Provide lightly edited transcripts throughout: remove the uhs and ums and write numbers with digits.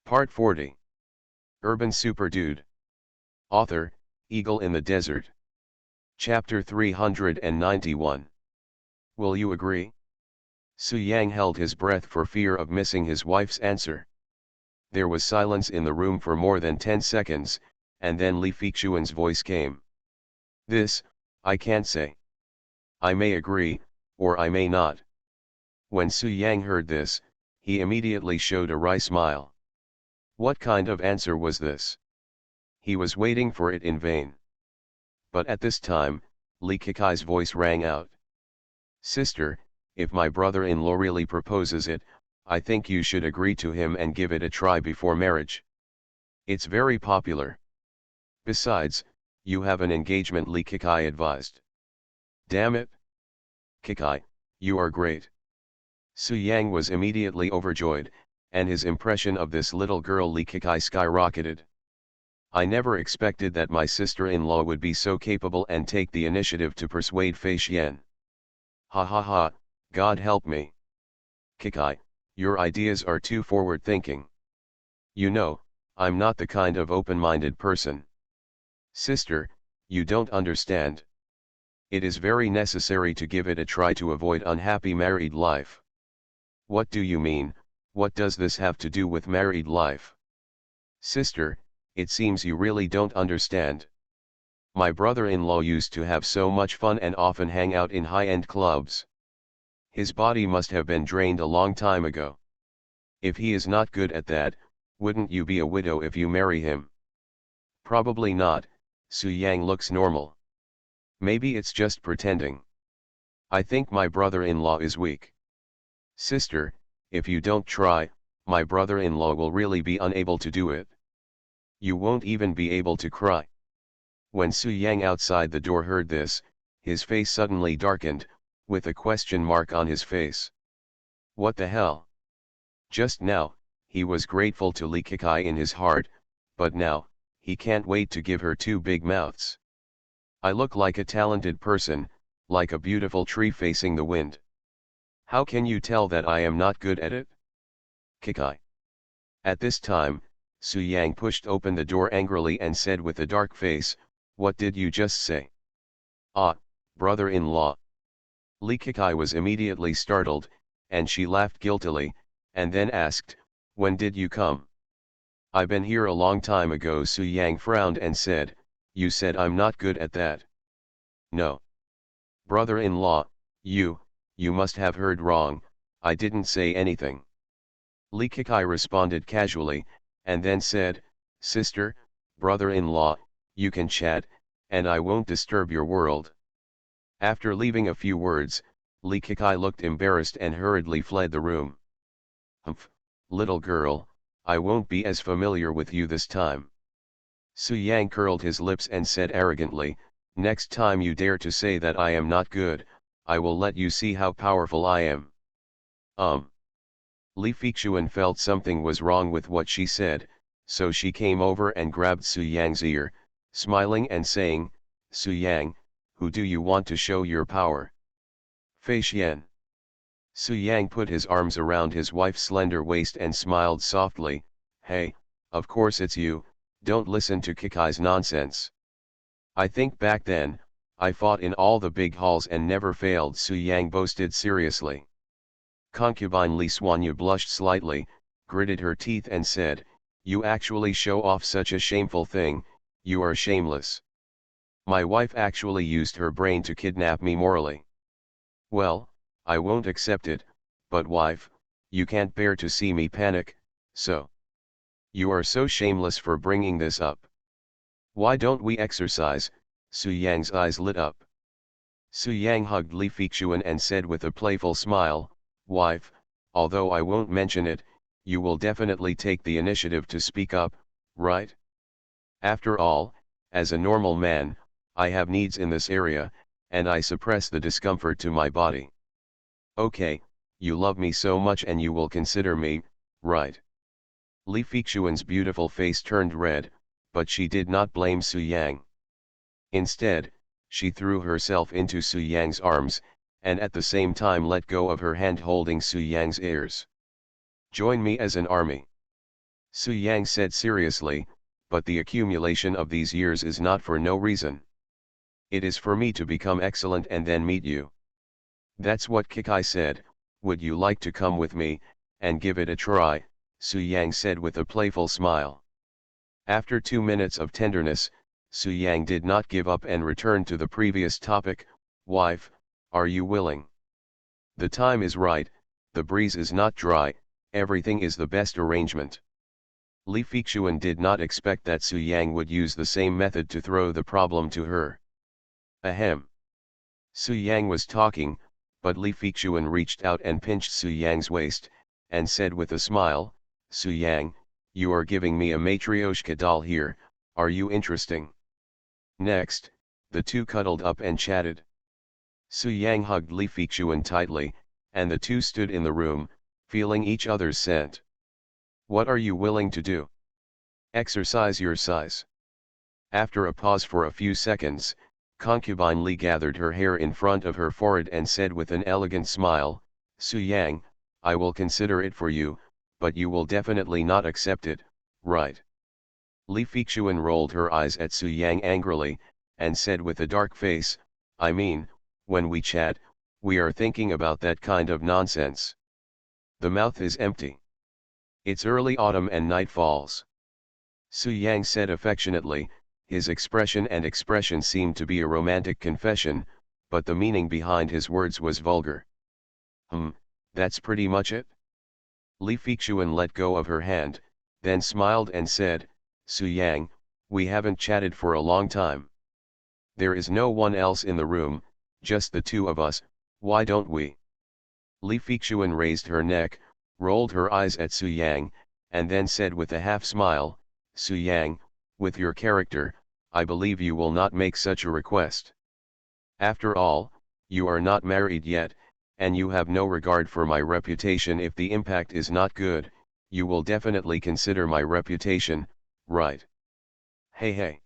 Part 40. Urban Super Dude. Author, Eagle in the Desert. Chapter 391. Will you agree? Su Yang held his breath for fear of missing his wife's answer. There was silence in the room for more than 10 seconds, and then Li Feiquan's voice came. This, I can't say. I may agree, or I may not. When Su Yang heard this, he immediately showed a wry smile. What kind of answer was this? He was waiting for it in vain. But at this time, Li Kekai's voice rang out. Sister, if my brother-in-law really proposes it, I think you should agree to him and give it a try before marriage. It's very popular. Besides, you have an engagement, Li Kekai advised. Damn it! Kekai, you are great. Su Yang was immediately overjoyed, and his impression of this little girl Li Kekai skyrocketed. I never expected that my sister-in-law would be so capable and take the initiative to persuade Fei Xian. Ha ha ha, God help me. Kekai, your ideas are too forward-thinking. You know, I'm not the kind of open-minded person. Sister, you don't understand. It is very necessary to give it a try to avoid unhappy married life. What do you mean? What does this have to do with married life? Sister, it seems you really don't understand. My brother-in-law used to have so much fun and often hang out in high-end clubs. His body must have been drained a long time ago. If he is not good at that, wouldn't you be a widow if you marry him? Probably not. Su Yang looks normal. Maybe it's just pretending. I think my brother-in-law is weak. Sister, if you don't try, my brother-in-law will really be unable to do it. You won't even be able to cry. When Su Yang outside the door heard this, his face suddenly darkened, with a question mark on his face. What the hell? Just now, he was grateful to Li Kekai in his heart, but now, he can't wait to give her two big mouths. I look like a talented person, like a beautiful tree facing the wind. How can you tell that I am not good at it? Kekai. At this time, Su Yang pushed open the door angrily and said with a dark face, what did you just say? Ah, brother-in-law. Li Kekai was immediately startled, and she laughed guiltily, and then asked, when did you come? I've been here a long time ago. Su Yang frowned and said, you said I'm not good at that. No. Brother-in-law, you must have heard wrong, I didn't say anything. Li Kekai responded casually, and then said, sister, brother-in-law, you can chat, and I won't disturb your world. After leaving a few words, Li Kekai looked embarrassed and hurriedly fled the room. Humph, little girl, I won't be as familiar with you this time. Su Yang curled his lips and said arrogantly, next time you dare to say that I am not good, I will let you see how powerful I am. Li Feiquan felt something was wrong with what she said, so she came over and grabbed Su Yang's ear, smiling and saying, Su Yang, who do you want to show your power? Fei Xian. Su Yang put his arms around his wife's slender waist and smiled softly, hey, of course it's you, don't listen to Kekai's nonsense. I think back then, I fought in all the big halls and never failed. Su Yang boasted seriously. Concubine Li Xuanyu blushed slightly, gritted her teeth and said, you actually show off such a shameful thing, you are shameless. My wife actually used her brain to kidnap me morally. Well, I won't accept it, but wife, you can't bear to see me panic, so. You are so shameless for bringing this up. Why don't we exercise? Su Yang's eyes lit up. Su Yang hugged Li Feiquan and said with a playful smile, wife, although I won't mention it, you will definitely take the initiative to speak up, right? After all, as a normal man, I have needs in this area, and I suppress the discomfort to my body. Okay, you love me so much and you will consider me, right? Li Feiquan's beautiful face turned red, but she did not blame Su Yang. Instead, she threw herself into Su Yang's arms, and at the same time let go of her hand holding Su Yang's ears. Join me as an army. Su Yang said seriously, but the accumulation of these years is not for no reason. It is for me to become excellent and then meet you. That's what Kikai said. Would you like to come with me, and give it a try? Su Yang said with a playful smile. After 2 minutes of tenderness, Su Yang did not give up and returned to the previous topic. Wife, are you willing? The time is right, the breeze is not dry, everything is the best arrangement. Li Feixuan did not expect that Su Yang would use the same method to throw the problem to her. Ahem. Su Yang was talking, but Li Feixuan reached out and pinched Su Yang's waist, and said with a smile, Su Yang, you are giving me a matryoshka doll here, are you interesting? Next, the two cuddled up and chatted. Su Yang hugged Li Feixuan tightly, and the two stood in the room, feeling each other's scent. What are you willing to do? Exercise your size. After a pause for a few seconds, concubine Li gathered her hair in front of her forehead and said with an elegant smile, Su Yang, I will consider it for you, but you will definitely not accept it, right? Li Feixuan rolled her eyes at Su Yang angrily, and said with a dark face, I mean, when we chat, we are thinking about that kind of nonsense. The mouth is empty. It's early autumn and night falls. Su Yang said affectionately, his expression seemed to be a romantic confession, but the meaning behind his words was vulgar. That's pretty much it? Li Feixuan let go of her hand, then smiled and said, Su Yang, we haven't chatted for a long time. There is no one else in the room, just the two of us, why don't we? Li Feixuan raised her neck, rolled her eyes at Su Yang, and then said with a half-smile, Su Yang, with your character, I believe you will not make such a request. After all, you are not married yet, and you have no regard for my reputation. If the impact is not good, you will definitely consider my reputation, right? Hey.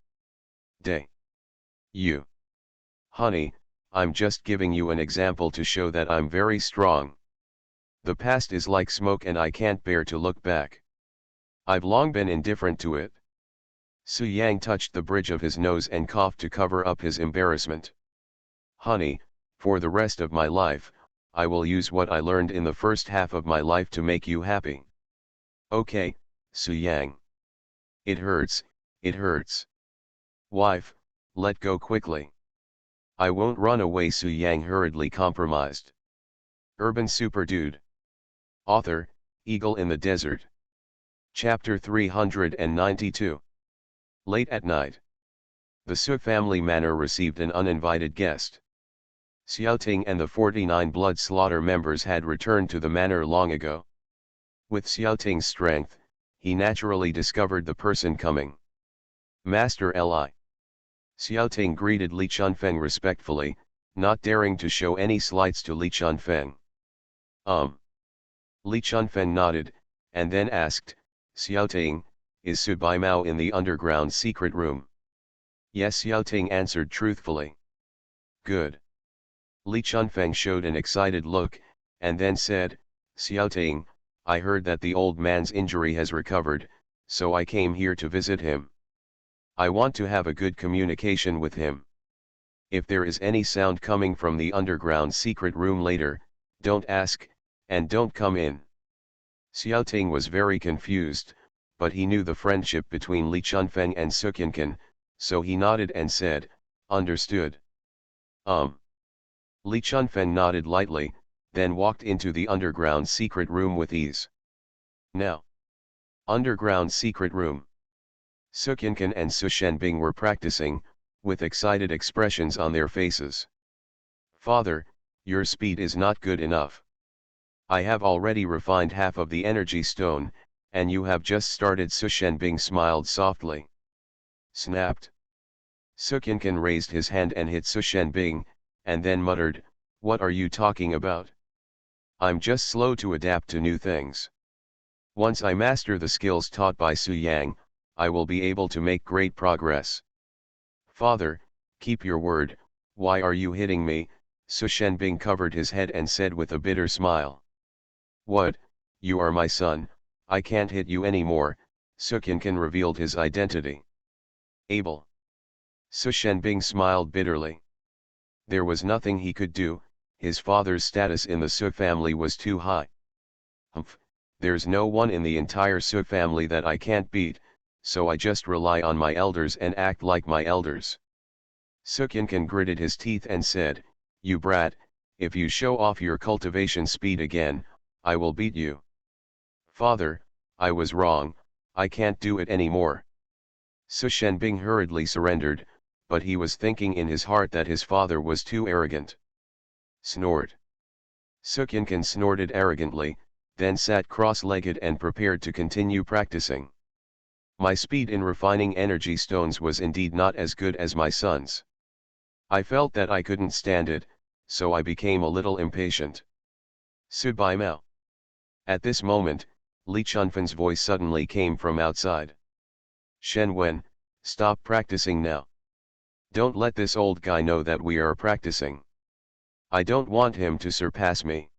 Day. You. Honey, I'm just giving you an example to show that I'm very strong. The past is like smoke and I can't bear to look back. I've long been indifferent to it. Su Yang touched the bridge of his nose and coughed to cover up his embarrassment. Honey, for the rest of my life, I will use what I learned in the first half of my life to make you happy. Okay, Su Yang. It hurts, it hurts. Wife, let go quickly. I won't run away, Su Yang hurriedly compromised. Urban Super Dude. Author, Eagle in the Desert. Chapter 392. Late at night. The Su family manor received an uninvited guest. Xiaoting and the 49 blood slaughter members had returned to the manor long ago. With Xiaoting's strength, he naturally discovered the person coming. Master Li. Xiaoting greeted Li Chunfeng respectfully, not daring to show any slights to Li Chunfeng. Li Chunfeng nodded, and then asked, Xiaoting, is Su Baimao in the underground secret room? Yes, Xiaoting answered truthfully. Good. Li Chunfeng showed an excited look, and then said, Xiaoting, I heard that the old man's injury has recovered, so I came here to visit him. I want to have a good communication with him. If there is any sound coming from the underground secret room later, don't ask, and don't come in. Xiaoting was very confused, but he knew the friendship between Li Chunfeng and Su Qianqian, so he nodded and said, understood. Li Chunfeng nodded lightly, then walked into the underground secret room with ease. Now. Underground secret room. Su Qianqian and Su Shenbing were practicing, with excited expressions on their faces. Father, your speed is not good enough. I have already refined half of the energy stone, and you have just started. Su Shenbing smiled softly. Snapped. Su Qianqian raised his hand and hit Su Shenbing, and then muttered, what are you talking about? I'm just slow to adapt to new things. Once I master the skills taught by Su Yang, I will be able to make great progress. Father, keep your word, why are you hitting me? Su Shenbing covered his head and said with a bitter smile. What, you are my son, I can't hit you anymore, Su Qianqian revealed his identity. Abel. Su Shenbing smiled bitterly. There was nothing he could do, his father's status in the Su family was too high. Humph, there's no one in the entire Su family that I can't beat, so I just rely on my elders and act like my elders. Su Qianqian gritted his teeth and said, "You brat, if you show off your cultivation speed again, I will beat you." "Father, I was wrong, I can't do it anymore." Su Shenbing hurriedly surrendered, but he was thinking in his heart that his father was too arrogant. Snort. Su Qianqian snorted arrogantly, then sat cross-legged and prepared to continue practicing. My speed in refining energy stones was indeed not as good as my son's. I felt that I couldn't stand it, so I became a little impatient. Su Bai Mao. At this moment, Li Chunfen's voice suddenly came from outside. "Shen Wen, stop practicing now. Don't let this old guy know that we are practicing. I don't want him to surpass me."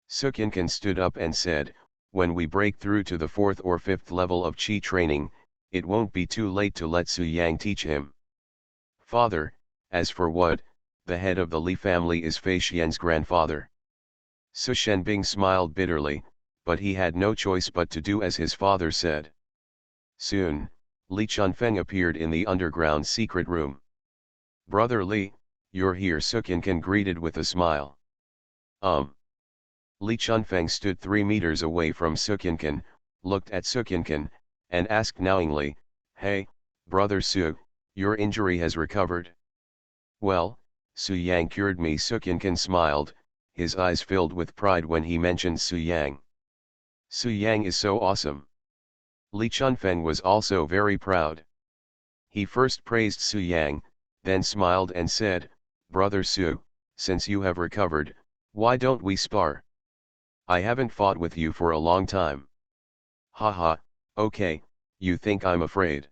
Su Qianqian stood up and said, "When we break through to the 4th or 5th level of Qi training, it won't be too late to let Su Yang teach him." "Father, as for what, the head of the Li family is Fei Xian's grandfather." Su Shenbing smiled bitterly, but he had no choice but to do as his father said. Soon, Li Chunfeng appeared in the underground secret room. "Brother Li, you're here," Su Qianqian greeted with a smile. Li Chunfeng stood 3 meters away from Su Qianqian, looked at Su Qianqian, and asked knowingly, "Hey, brother Su, your injury has recovered?" "Well, Su Yang cured me." Su Qianqian smiled, his eyes filled with pride when he mentioned Su Yang. "Su Yang is so awesome." Li Chunfeng was also very proud. He first praised Su Yang, then smiled and said, "Brother Su, since you have recovered, why don't we spar? I haven't fought with you for a long time." "Haha, okay, you think I'm afraid?"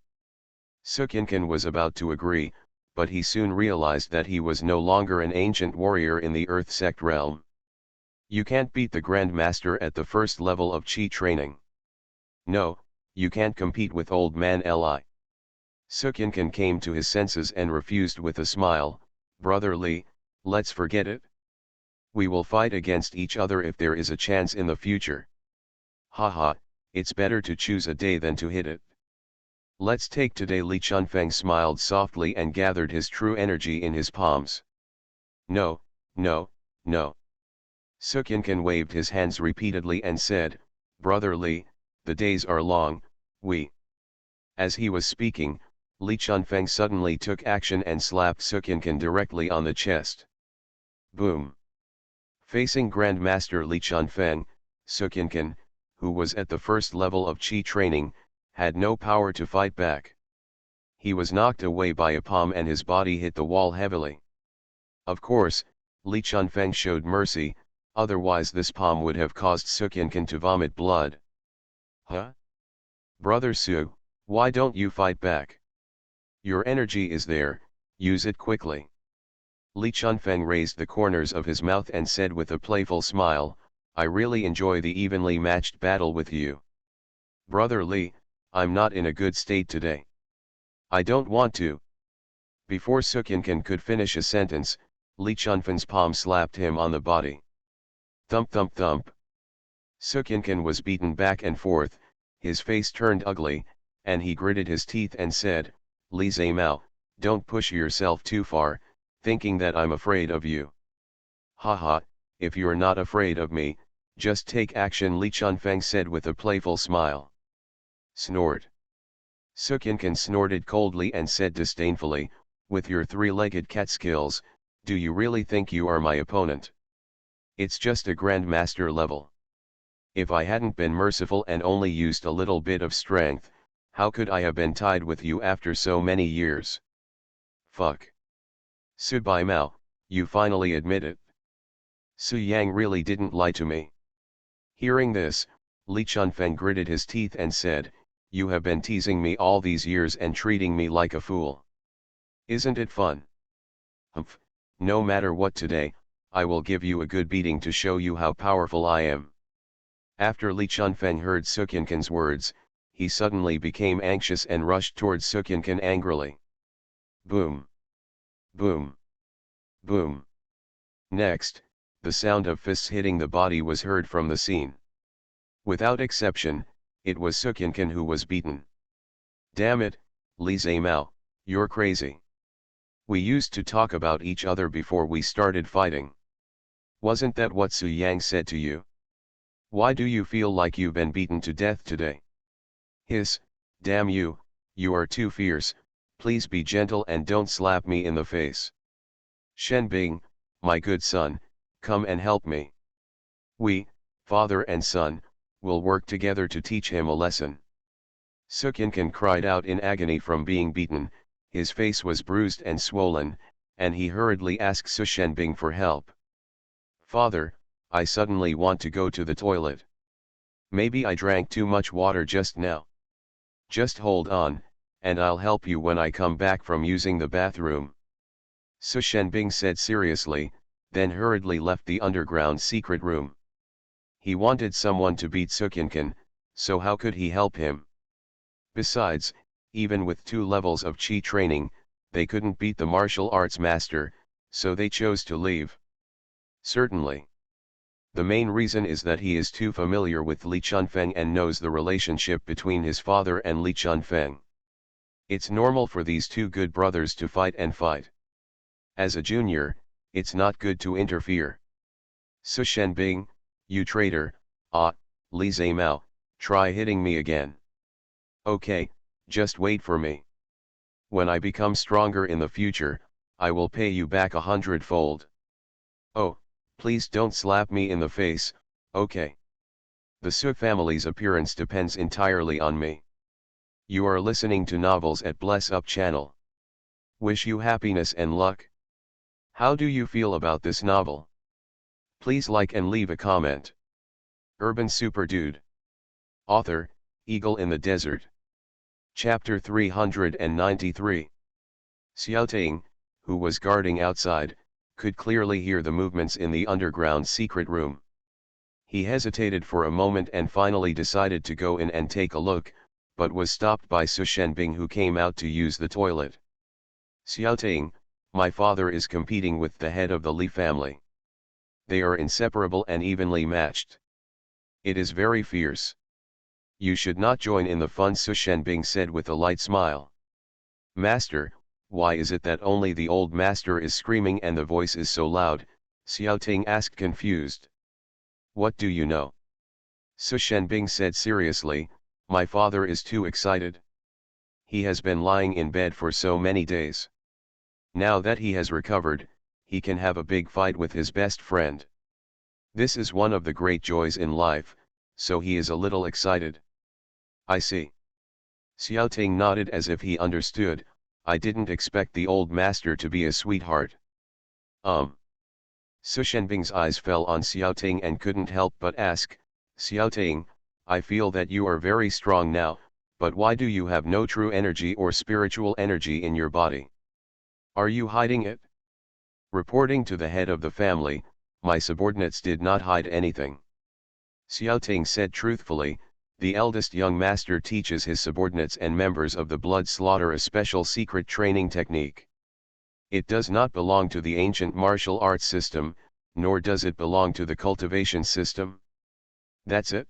Su Qianqian was about to agree, but he soon realized that he was no longer an ancient warrior in the Earth Sect realm. "You can't beat the Grand Master at the 1st level of Qi training. No, you can't compete with Old Man Li." Su Qianqian came to his senses and refused with a smile, "Brother Li, let's forget it. We will fight against each other if there is a chance in the future. Haha, it's better to choose a day than to hit it. Let's take today." Li Chunfeng smiled softly and gathered his true energy in his palms. "No, no, no." Su Qianqian waved his hands repeatedly and said, "Brother Li, the days are long, we..." As he was speaking, Li Chunfeng suddenly took action and slapped Su Qianqian directly on the chest. Boom! Facing Grandmaster Li Chunfeng, Su Qianqian, who was at the 1st level of Qi training, had no power to fight back. He was knocked away by a palm and his body hit the wall heavily. Of course, Li Chunfeng showed mercy, otherwise this palm would have caused Su Qianqian to vomit blood. "Huh? Brother Su, why don't you fight back? Your energy is there, use it quickly." Li Chunfeng raised the corners of his mouth and said with a playful smile, "I really enjoy the evenly matched battle with you. Brother Li, I'm not in a good state today. I don't want to." Before Su Qianqian could finish a sentence, Li Chunfeng's palm slapped him on the body. Thump thump thump. Su Qianqian was beaten back and forth, his face turned ugly, and he gritted his teeth and said, "Li Zimao, don't push yourself too far, thinking that I'm afraid of you." "Haha, if you're not afraid of me, just take action," Li Chunfeng said with a playful smile. Snort. Su Qianqian snorted coldly and said disdainfully, "With your 3-legged cat skills, do you really think you are my opponent? It's just a Grandmaster level. If I hadn't been merciful and only used a little bit of strength, how could I have been tied with you after so many years? Fuck. Su Bai Mao, you finally admit it. Su Yang really didn't lie to me." Hearing this, Li Chunfeng gritted his teeth and said, "You have been teasing me all these years and treating me like a fool. Isn't it fun? Humph, no matter what today, I will give you a good beating to show you how powerful I am." After Li Chunfeng heard Su Qianqian's words, he suddenly became anxious and rushed towards Sukyankin angrily. Boom! Boom! Boom! Next, the sound of fists hitting the body was heard from the scene. Without exception, it was Sukyankin who was beaten. Damn it, Li Zimao, you're crazy. We used to talk about each other before we started fighting. Wasn't that what Su Yang said to you? Why do you feel like you've been beaten to death today? Hiss, damn you, you are too fierce, please be gentle and don't slap me in the face. Shen Bing, my good son, come and help me. We, father and son, will work together to teach him a lesson. Sukyankin cried out in agony from being beaten, his face was bruised and swollen, and he hurriedly asked Su Shenbing for help. Father, I suddenly want to go to the toilet. Maybe I drank too much water just now. Just hold on, and I'll help you when I come back from using the bathroom. Su Shenbing said seriously, then hurriedly left the underground secret room. He wanted someone to beat Sukyankin, so how could he help him? Besides, even with 2 levels of Qi training, they couldn't beat the martial arts master, so they chose to leave. Certainly. The main reason is that he is too familiar with Li Chunfeng and knows the relationship between his father and Li Chunfeng. It's normal for these 2 good brothers to fight and fight. As a junior, it's not good to interfere. Su Shenbing, you traitor, Li Zimao, try hitting me again. Okay, just wait for me. When I become stronger in the future, I will pay you back 100-fold. Oh, please don't slap me in the face, okay? The Su family's appearance depends entirely on me. You are listening to Novels at Bless Up channel. Wish you happiness and luck. How do you feel about this novel? Please like and leave a comment. Urban Super Dude. Author, Eagle in the Desert. Chapter 393. Xiaoting, who was guarding outside, could clearly hear the movements in the underground secret room. He hesitated for a moment and finally decided to go in and take a look, but was stopped by Su Shenbing, who came out to use the toilet. Xiaoting, my father is competing with the head of the Li family. They are inseparable and evenly matched. It is very fierce. You should not join in the fun, Su Shenbing said with a light smile. Master, why is it that only the old master is screaming and the voice is so loud? Xiaoting asked, confused. What do you know? Su Shenbing said seriously, my father is too excited. He has been lying in bed for so many days. Now that he has recovered, he can have a big fight with his best friend. This is one of the great joys in life, so he is a little excited. I see. Xiaoting nodded as if he understood. I didn't expect the old master to be a sweetheart. Su Shenbing's eyes fell on Xiaoting and couldn't help but ask, Xiaoting, I feel that you are very strong now, but why do you have no true energy or spiritual energy in your body? Are you hiding it? Reporting to the head of the family, my subordinates did not hide anything. Xiaoting said truthfully, the eldest young master teaches his subordinates and members of the blood slaughter a special secret training technique. It does not belong to the ancient martial arts system, nor does it belong to the cultivation system. That's it?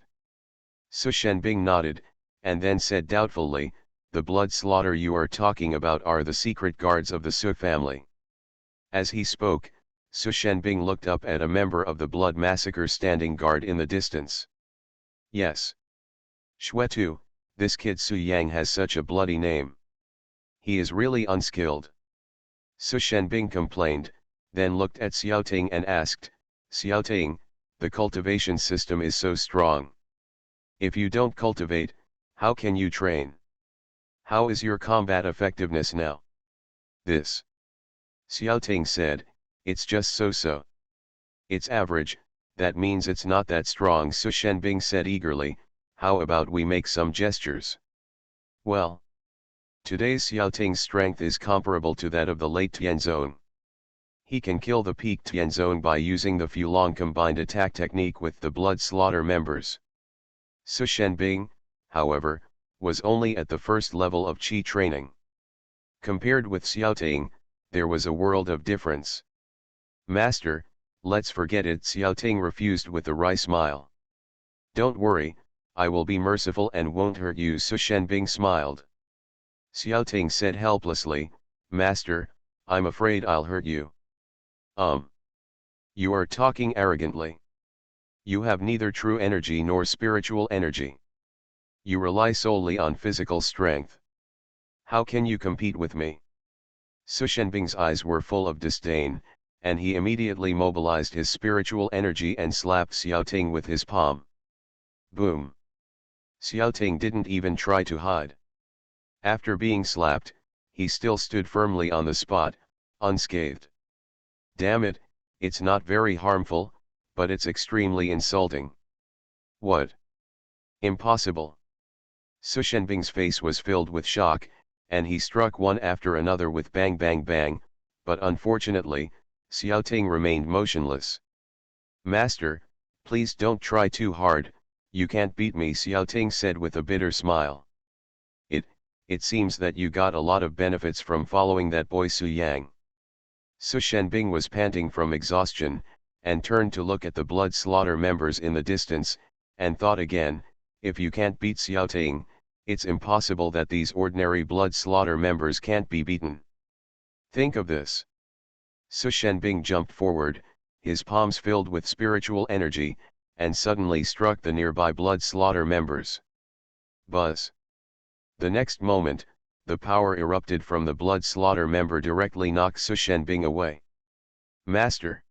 Su Shenbing nodded, and then said doubtfully, the blood slaughter you are talking about are the secret guards of the Su family. As he spoke, Su Shenbing looked up at a member of the blood massacre standing guard in the distance. Yes. Xuetu, this kid Su Yang has such a bloody name. He is really unskilled. Su Shenbing complained, then looked at Xiaoting and asked, Xiaoting, the cultivation system is so strong. If you don't cultivate, how can you train? How is your combat effectiveness now? This. Xiaoting said, it's just so-so. It's average, that means it's not that strong. Su Shenbing said eagerly, how about we make some gestures? Well, today's Xiaoting's strength is comparable to that of the late Tianzong. He can kill the peak Tianzong by using the Fulong combined attack technique with the blood slaughter members. Su Shenbing, however, was only at the first level of Qi training. Compared with Xiaoting, there was a world of difference. Master, let's forget it, Xiaoting refused with a wry smile. Don't worry, I will be merciful and won't hurt you, Su Shenbing smiled. Xiaoting said helplessly, Master, I'm afraid I'll hurt you. You are talking arrogantly. You have neither true energy nor spiritual energy. You rely solely on physical strength. How can you compete with me? Su Shenbing's eyes were full of disdain, and he immediately mobilized his spiritual energy and slapped Xiaoting with his palm. Boom! Xiaoting didn't even try to hide. After being slapped, he still stood firmly on the spot, unscathed. Damn it, it's not very harmful, but it's extremely insulting. What? Impossible. Su Shenbing's face was filled with shock, and he struck one after another with bang bang bang, but unfortunately, Xiaoting remained motionless. Master, please don't try too hard, you can't beat me, Xiaoting said with a bitter smile. It seems that you got a lot of benefits from following that boy Su Yang. Su Shenbing was panting from exhaustion, and turned to look at the blood slaughter members in the distance, and thought again, if you can't beat Xiaoting, it's impossible that these ordinary blood slaughter members can't be beaten. Think of this. Su Shenbing jumped forward, his palms filled with spiritual energy, and suddenly struck the nearby blood slaughter members. Buzz. The next moment, the power erupted from the blood slaughter member directly knocked Su Shenbing away. Master!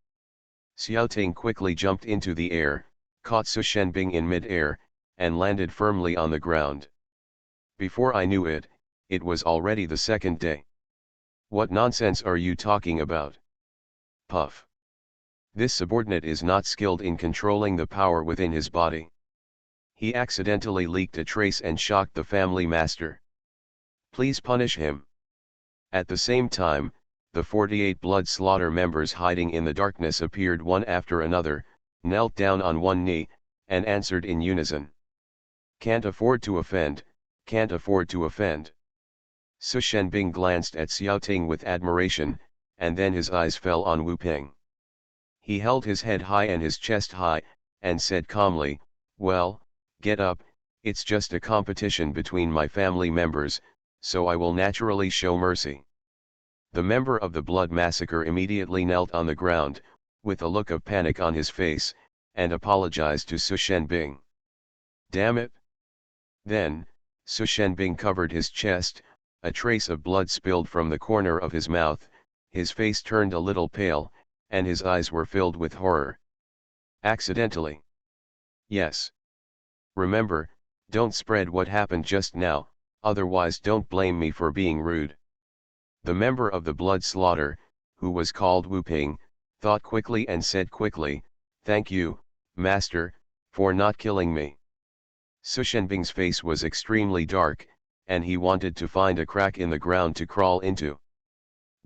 Xiaoting quickly jumped into the air, caught Su Shenbing in mid-air, and landed firmly on the ground. Before I knew it, it was already the second day. What nonsense are you talking about? Puff. This subordinate is not skilled in controlling the power within his body. He accidentally leaked a trace and shocked the family master. Please punish him. At the same time, the 48 blood slaughter members hiding in the darkness appeared one after another, knelt down on one knee, and answered in unison. Can't afford to offend, can't afford to offend. Su Shenbing glanced at Xiaoting with admiration, and then his eyes fell on Wu Ping. He held his head high and his chest high, and said calmly, well, get up, it's just a competition between my family members, so I will naturally show mercy. The member of the blood massacre immediately knelt on the ground, with a look of panic on his face, and apologized to Su Shenbing. Damn it! Then, Su Shenbing covered his chest, a trace of blood spilled from the corner of his mouth, his face turned a little pale, and his eyes were filled with horror. Accidentally. Yes. Remember, don't spread what happened just now, otherwise don't blame me for being rude. The member of the blood slaughter, who was called Wu Ping, thought quickly and said quickly, thank you, master, for not killing me. Su Shenbing's face was extremely dark, and he wanted to find a crack in the ground to crawl into.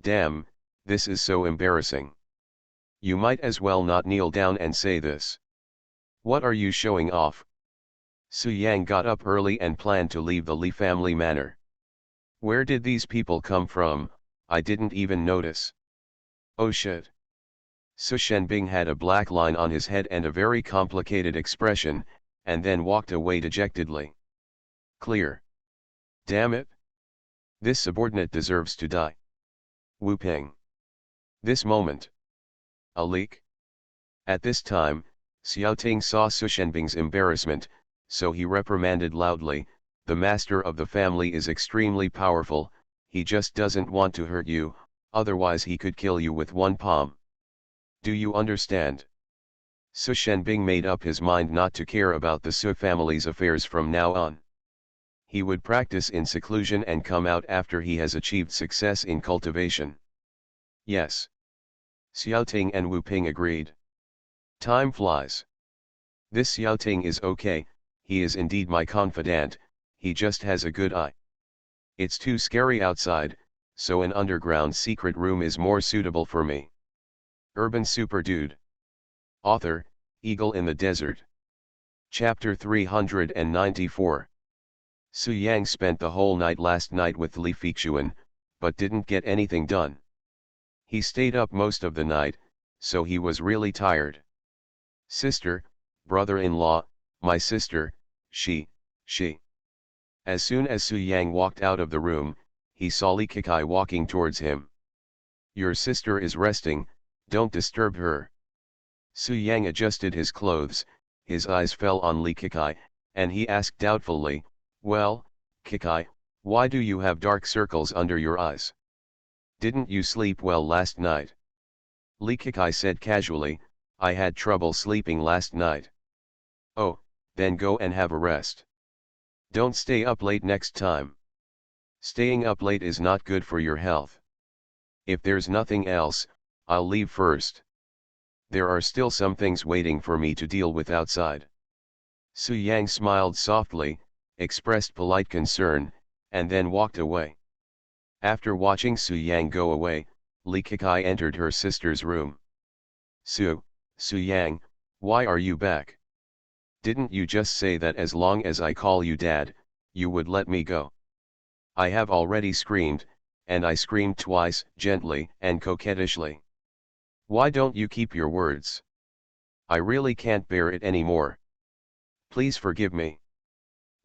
Damn, this is so embarrassing. You might as well not kneel down and say this. What are you showing off? Su Yang got up early and planned to leave the Li family manor. Where did these people come from? I didn't even notice. Oh shit. Su Shenbing had a black line on his head and a very complicated expression, and then walked away dejectedly. Clear. Damn it. This subordinate deserves to die. Wu Ping. This moment. A leak? At this time, Xiaoting saw Su Shenbing's embarrassment, so he reprimanded loudly, the master of the family is extremely powerful, he just doesn't want to hurt you, otherwise he could kill you with one palm. Do you understand? Su Shenbing made up his mind not to care about the Su family's affairs from now on. He would practice in seclusion and come out after he has achieved success in cultivation. Yes. Xiaoting and Wu Ping agreed. Time flies. This Xiaoting is okay, he is indeed my confidant, he just has a good eye. It's too scary outside, so an underground secret room is more suitable for me. Urban Super Dude. Author, Eagle in the Desert. Chapter 394. Su Yang spent the whole night last night with Li Feichuan, but didn't get anything done. He stayed up most of the night, so he was really tired. Sister, brother-in-law, my sister, she. As soon as Su Yang walked out of the room, he saw Li Kekai walking towards him. Your sister is resting, don't disturb her. Su Yang adjusted his clothes, his eyes fell on Li Kekai, and he asked doubtfully, well, Kekai, why do you have dark circles under your eyes? Didn't you sleep well last night? Li Kekai said casually, I had trouble sleeping last night. Oh, then go and have a rest. Don't stay up late next time. Staying up late is not good for your health. If there's nothing else, I'll leave first. There are still some things waiting for me to deal with outside. Su Yang smiled softly, expressed polite concern, and then walked away. After watching Su Yang go away, Li Kekai entered her sister's room. Su Yang, why are you back? Didn't you just say that as long as I call you dad, you would let me go? I have already screamed, and I screamed twice, gently and coquettishly. Why don't you keep your words? I really can't bear it anymore. Please forgive me.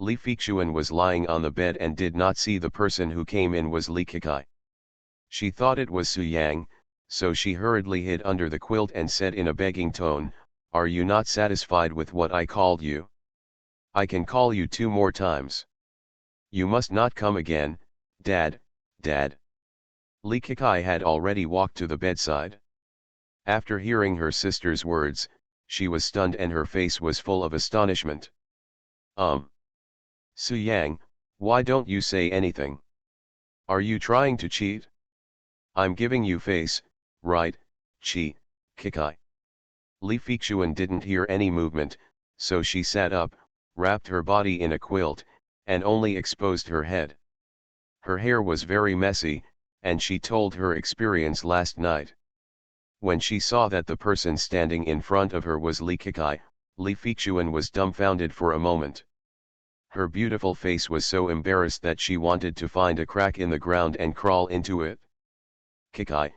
Li Feichuan was lying on the bed and did not see the person who came in was Li Kekai. She thought it was Su Yang, so she hurriedly hid under the quilt and said in a begging tone, are you not satisfied with what I called you? I can call you 2 more times. You must not come again, Dad. Li Kekai had already walked to the bedside. After hearing her sister's words, she was stunned and her face was full of astonishment. Su Yang, why don't you say anything? Are you trying to cheat? I'm giving you face, right, Kekai. Li Feichuan didn't hear any movement, so she sat up, wrapped her body in a quilt, and only exposed her head. Her hair was very messy, and she told her experience last night. When she saw that the person standing in front of her was Li Kekai, Li Feichuan was dumbfounded for a moment. Her beautiful face was so embarrassed that she wanted to find a crack in the ground and crawl into it. Kekai,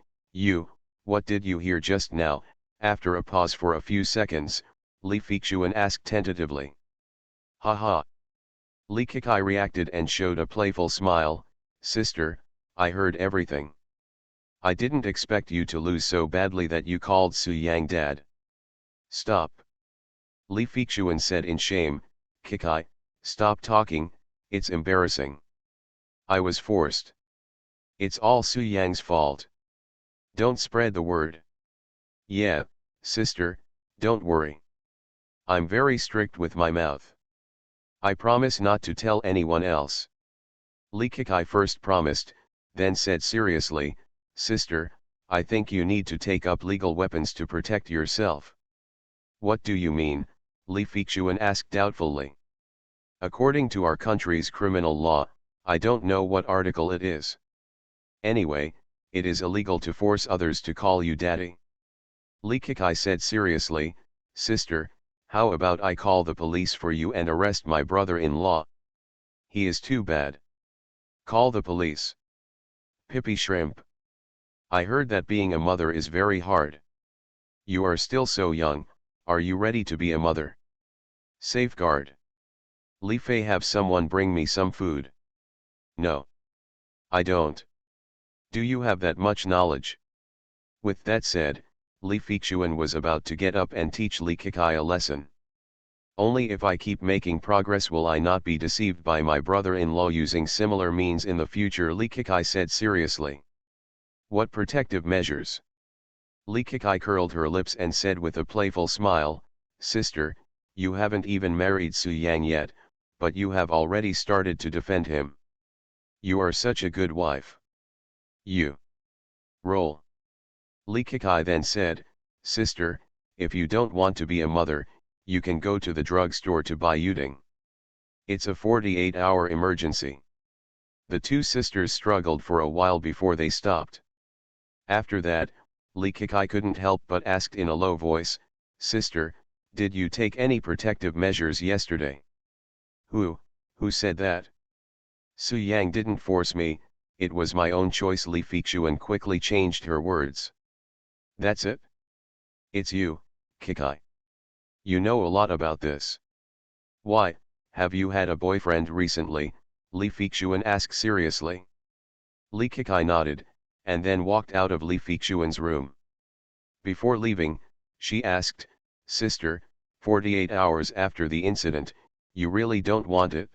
what did you hear just now? After a pause for a few seconds, Li Feichuan asked tentatively. Ha ha. Li Kekai reacted and showed a playful smile, sister, I heard everything. I didn't expect you to lose so badly that you called Su Yang dad. Stop. Li Feichuan said in shame, Kekai, stop talking, it's embarrassing. I was forced. It's all Su Yang's fault. Don't spread the word. Yeah, sister, don't worry. I'm very strict with my mouth. I promise not to tell anyone else. Li Kekai first promised, then said seriously, sister, I think you need to take up legal weapons to protect yourself. What do you mean? Li Feichuan asked doubtfully. According to our country's criminal law, I don't know what article it is. Anyway, it is illegal to force others to call you daddy. Li Kekai said seriously, sister, how about I call the police for you and arrest my brother-in-law? He is too bad. Call the police. Pippy shrimp. I heard that being a mother is very hard. You are still so young, are you ready to be a mother? Safeguard. Li Fei, have someone bring me some food. No. I don't. Do you have that much knowledge? With that said, Li Feichuan was about to get up and teach Li Kekai a lesson. Only if I keep making progress will I not be deceived by my brother-in-law using similar means in the future, Li Kekai said seriously. What protective measures? Li Kekai curled her lips and said with a playful smile, sister, you haven't even married Su Yang yet, but you have already started to defend him. You are such a good wife. You. Roll. Li Kekai then said, sister, if you don't want to be a mother, you can go to the drugstore to buy Yuding. It's a 48-hour emergency. The two sisters struggled for a while before they stopped. After that, Li Kekai couldn't help but asked in a low voice, sister, did you take any protective measures yesterday? Who said that? Su Yang didn't force me, it was my own choice. Li Feixuan quickly changed her words. That's it? It's you, Kikai. You know a lot about this. Why, have you had a boyfriend recently? Li Feixuan asked seriously. Li Kikai nodded, and then walked out of Li Feixuan's room. Before leaving, she asked, Sister, 48 hours after the incident, you really don't want it?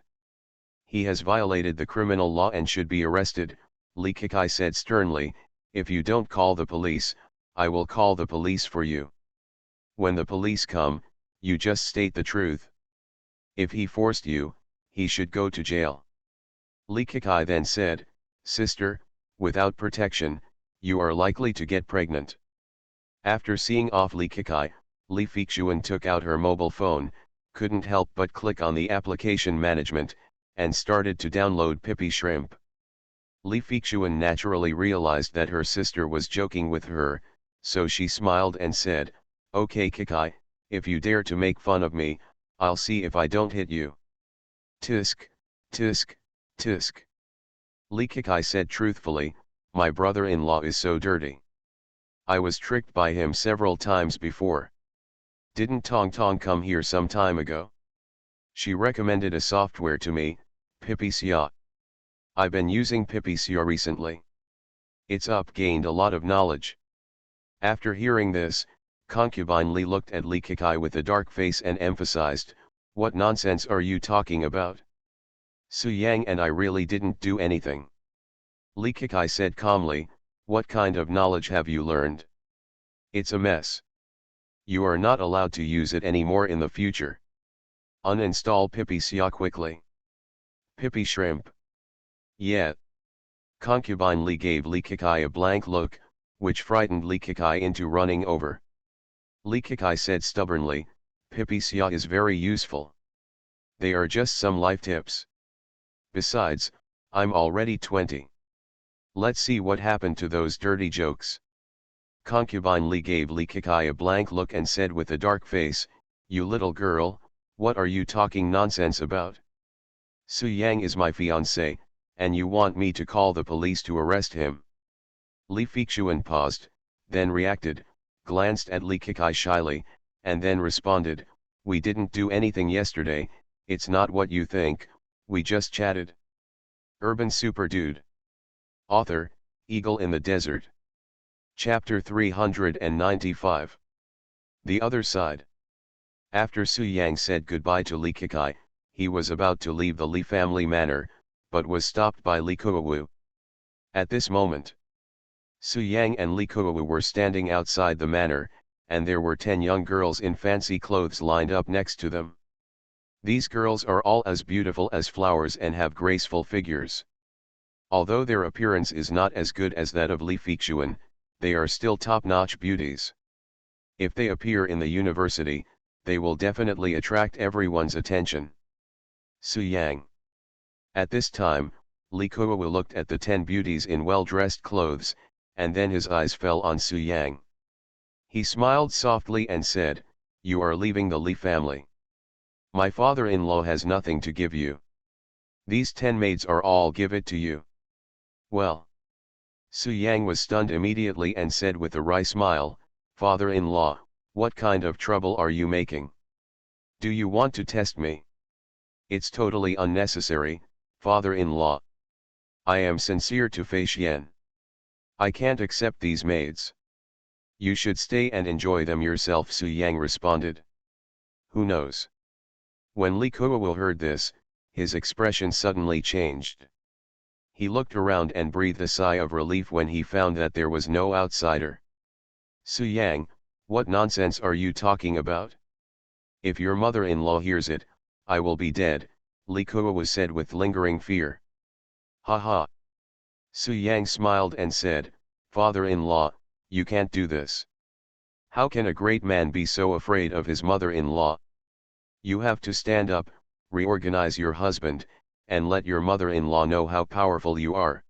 He has violated the criminal law and should be arrested, Li Kikai said sternly. If you don't call the police, I will call the police for you. When the police come, you just state the truth. If he forced you, he should go to jail. Li Kikai then said, Sister, without protection, you are likely to get pregnant. After seeing off Li Kikai, Li Feixuan took out her mobile phone, couldn't help but click on the application management, and started to download Pippi Shrimp. Li Feixuan naturally realized that her sister was joking with her, so she smiled and said, Okay Kikai, if you dare to make fun of me, I'll see if I don't hit you. Tisk, tisk, tisk. Li Kikai said truthfully, my brother-in-law is so dirty. I was tricked by him several times before. Didn't Tong Tong come here some time ago? She recommended a software to me, Pippi Xia. I've been using Pippi Xia recently. It's gained a lot of knowledge. After hearing this, concubine Li looked at Li Kikai with a dark face and emphasized, What nonsense are you talking about? Su Yang and I really didn't do anything. Li Kikai said calmly, What kind of knowledge have you learned? It's a mess. You are not allowed to use it anymore in the future. Uninstall Pippi Xia quickly. Pippi Shrimp. Yeah. Concubine Li gave Li Kikai a blank look, which frightened Li Kikai into running over. Li Kikai said stubbornly, Pippi Xia is very useful. They are just some life tips. Besides, I'm already 20. Let's see what happened to those dirty jokes. Concubine Li gave Li Kikai a blank look and said with a dark face, You little girl, what are you talking nonsense about? Su Yang is my fiancé, and you want me to call the police to arrest him? Li Feixuan paused, then reacted, glanced at Li Kikai shyly, and then responded, We didn't do anything yesterday, it's not what you think, we just chatted. Urban Super Dude. Author, Eagle in the Desert. Chapter 395. The Other Side. After Su Yang said goodbye to Li Kikai, he was about to leave the Li family manor, but was stopped by Li Kuowu. At this moment, Su Yang and Li Kuowu were standing outside the manor, and there were 10 young girls in fancy clothes lined up next to them. These girls are all as beautiful as flowers and have graceful figures. Although their appearance is not as good as that of Li Feixuan, they are still top-notch beauties. If they appear in the university, they will definitely attract everyone's attention. Su Yang. At this time, Li Kuowu looked at the 10 beauties in well-dressed clothes, and then his eyes fell on Su Yang. He smiled softly and said, You are leaving the Li family. My father-in-law has nothing to give you. These 10 maids are all give it to you. Well. Su Yang was stunned immediately and said with a wry smile, Father-in-law, what kind of trouble are you making? Do you want to test me? It's totally unnecessary, father-in-law. I am sincere to Fei Xian. I can't accept these maids. You should stay and enjoy them yourself, Su Yang responded. Who knows? When Li Kuowu heard this, his expression suddenly changed. He looked around and breathed a sigh of relief when he found that there was no outsider. Su Yang, what nonsense are you talking about? If your mother-in-law hears it, I will be dead, Li Kuowu said with lingering fear. Ha ha. Su Yang smiled and said, Father-in-law, you can't do this. How can a great man be so afraid of his mother-in-law? You have to stand up, reorganize your husband, and let your mother-in-law know how powerful you are.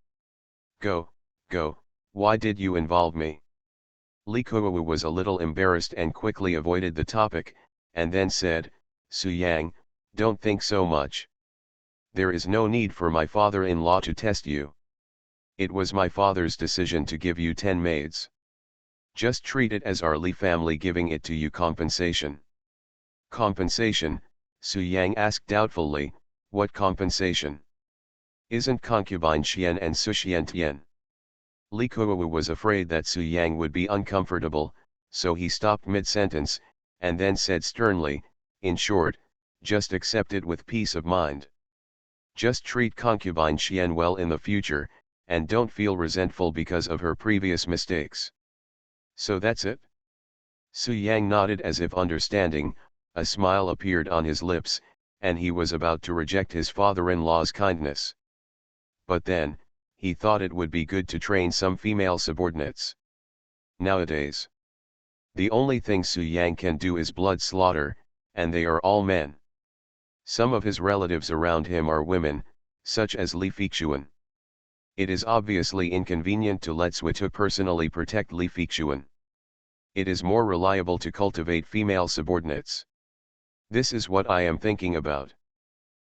Go, go, why did you involve me? Li Kuowu was a little embarrassed and quickly avoided the topic, and then said, Su Yang, don't think so much. There is no need for my father-in-law to test you. It was my father's decision to give you 10 maids. Just treat it as our Li family giving it to you. Compensation. Compensation, Su Yang asked doubtfully, what compensation? Isn't concubine Xian and Su Xian Tian? Li Kuowu was afraid that Su Yang would be uncomfortable, so he stopped mid-sentence, and then said sternly, in short, just accept it with peace of mind. Just treat concubine Xian well in the future, and don't feel resentful because of her previous mistakes. So that's it? Su Yang nodded as if understanding, a smile appeared on his lips, and he was about to reject his father-in-law's kindness. But then, he thought it would be good to train some female subordinates. Nowadays, the only thing Su Yang can do is blood slaughter, and they are all men. Some of his relatives around him are women, such as Li Feixuan. It is obviously inconvenient to let Suitu personally protect Li Feixuan. It is more reliable to cultivate female subordinates. This is what I am thinking about.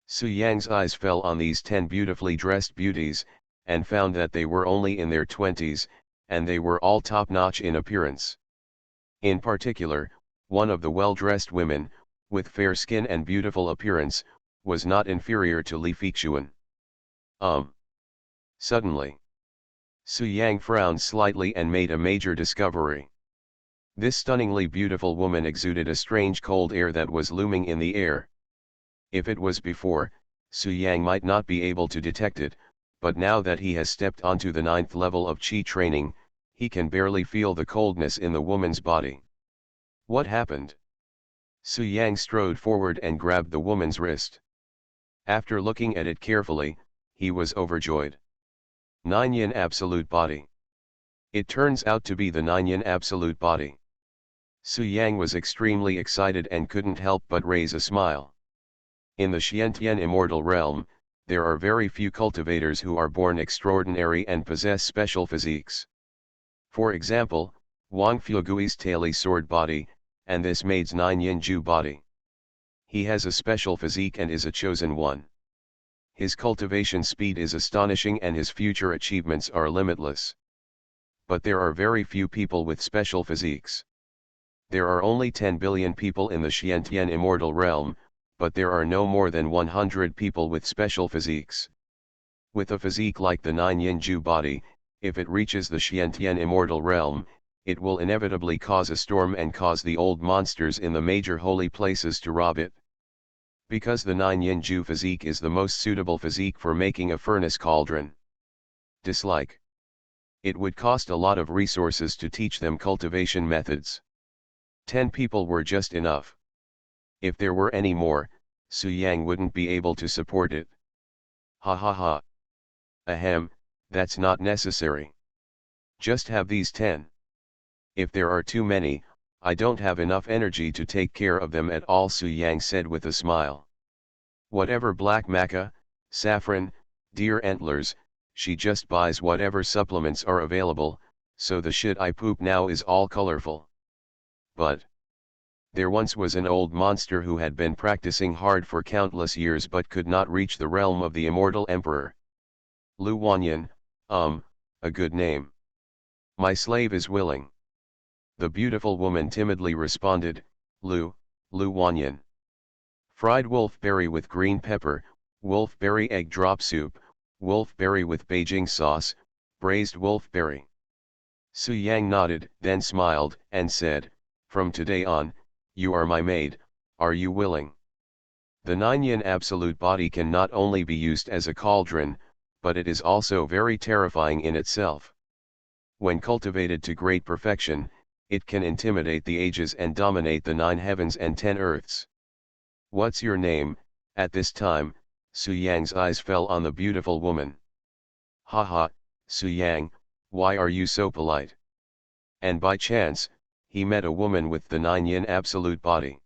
Su Yang's eyes fell on these 10 beautifully dressed beauties, and found that they were only in their 20s, and they were all top-notch in appearance. In particular, one of the well-dressed women, with fair skin and beautiful appearance, was not inferior to Li Feixuan. Suddenly, Su Yang frowned slightly and made a major discovery. This stunningly beautiful woman exuded a strange cold air that was looming in the air. If it was before, Su Yang might not be able to detect it, but now that he has stepped onto the 9th level of Qi training, he can barely feel the coldness in the woman's body. What happened? Su Yang strode forward and grabbed the woman's wrist. After looking at it carefully, he was overjoyed. 9 yin absolute body. It turns out to be the 9 yin absolute body. Su Yang was extremely excited and couldn't help but raise a smile. In the Xiantian immortal realm, there are very few cultivators who are born extraordinary and possess special physiques. For example, Wang Fugui's taily sword body, and this maid's 9 yin ju body. He has a special physique and is a chosen one. His cultivation speed is astonishing and his future achievements are limitless. But there are very few people with special physiques. There are only 10 billion people in the Xiantian immortal realm, but there are no more than 100 people with special physiques. With a physique like the 9 yin ju body, if it reaches the Xiantian immortal realm, it will inevitably cause a storm and cause the old monsters in the major holy places to rob it. Because the 9 yin ju physique is the most suitable physique for making a furnace cauldron. Dislike. It would cost a lot of resources to teach them cultivation methods. 10 people were just enough. If there were any more, Su Yang wouldn't be able to support it. Ha ha ha. Ahem, that's not necessary. Just have these 10. If there are too many, I don't have enough energy to take care of them at all, Su Yang said with a smile. Whatever black maca, saffron, deer antlers, she just buys whatever supplements are available, so the shit I poop now is all colorful. But there once was an old monster who had been practicing hard for countless years but could not reach the realm of the immortal emperor. Lu Wanyan, a good name. My slave is willing. The beautiful woman timidly responded, Lu Wanyan. Fried wolfberry with green pepper, wolfberry egg drop soup, wolfberry with Beijing sauce, braised wolfberry. Su Yang nodded, then smiled, and said, from today on, you are my maid, are you willing? The 9 yin absolute body can not only be used as a cauldron, but it is also very terrifying in itself. When cultivated to great perfection, it can intimidate the ages and dominate the 9 heavens and 10 earths. What's your name? At this time, Su Yang's eyes fell on the beautiful woman. Ha, Su Yang, why are you so polite? And by chance, he met a woman with the 9 yin absolute body.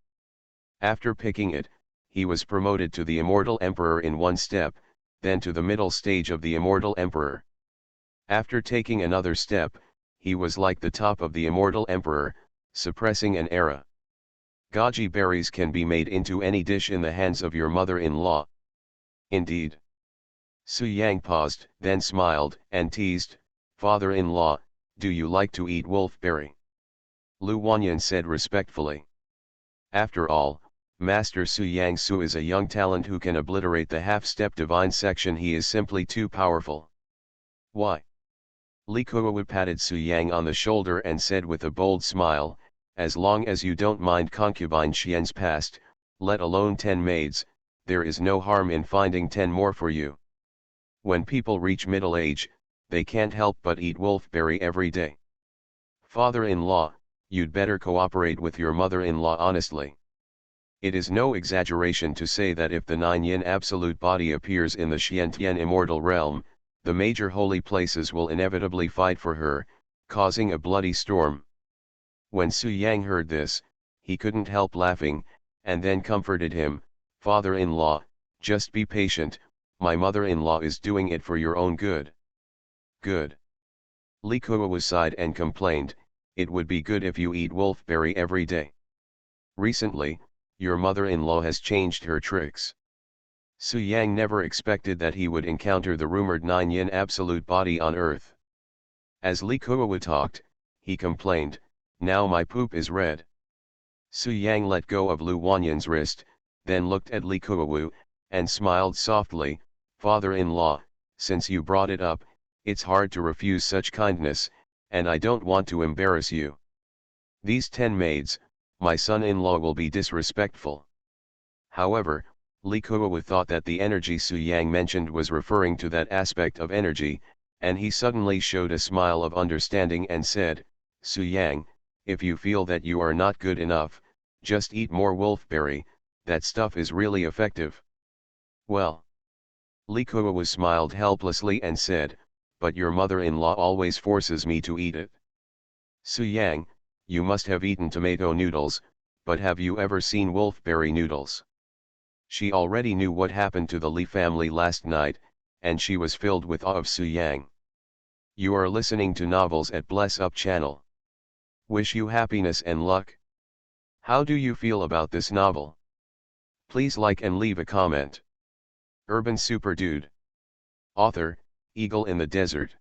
After picking it, he was promoted to the immortal emperor in one step, then to the middle stage of the immortal emperor. After taking another step, he was like the top of the immortal emperor, suppressing an era. Goji berries can be made into any dish in the hands of your mother-in-law. Indeed. Su Yang paused, then smiled, and teased, "Father-in-law, do you like to eat wolfberry?" Lu Wanyan said respectfully. After all, Master Su Yang Su is a young talent who can obliterate the half-step divine section. He is simply too powerful. Why? Li Kuo patted Su Yang on the shoulder and said with a bold smile, "As long as you don't mind concubine Xian's past, let alone 10 maids, there is no harm in finding 10 more for you. When people reach middle age, they can't help but eat wolfberry every day. Father-in-law, you'd better cooperate with your mother-in-law honestly. It is no exaggeration to say that if the 9-yin absolute body appears in the Xiantian immortal realm, the major holy places will inevitably fight for her, causing a bloody storm." When Su Yang heard this, he couldn't help laughing, and then comforted him, "Father-in-law, just be patient, my mother-in-law is doing it for your own good." "Good." Li Kuo sighed and complained, "It would be good if you eat wolfberry every day. Recently, your mother-in-law has changed her tricks." Su Yang never expected that he would encounter the rumored 9-yin absolute body on earth. As Li Kuo talked, he complained, "Now my poop is red." Su Yang let go of Lu Wanyan's wrist, then looked at Li Kuo, and smiled softly, "Father-in-law, since you brought it up, it's hard to refuse such kindness, and I don't want to embarrass you. These 10 maids, my son-in-law will be disrespectful." However, Li Kuo thought that the energy Su Yang mentioned was referring to that aspect of energy, and he suddenly showed a smile of understanding and said, "Su Yang, if you feel that you are not good enough, just eat more wolfberry, that stuff is really effective." "Well." Li Kuo smiled helplessly and said, "But your mother-in-law always forces me to eat it." "Su Yang, you must have eaten tomato noodles, but have you ever seen wolfberry noodles?" She already knew what happened to the Li family last night, and she was filled with awe of Su Yang. You are listening to Novels at Bless Up channel. Wish you happiness and luck. How do you feel about this novel? Please like and leave a comment. Urban Super Dude. Author, Eagle in the Desert.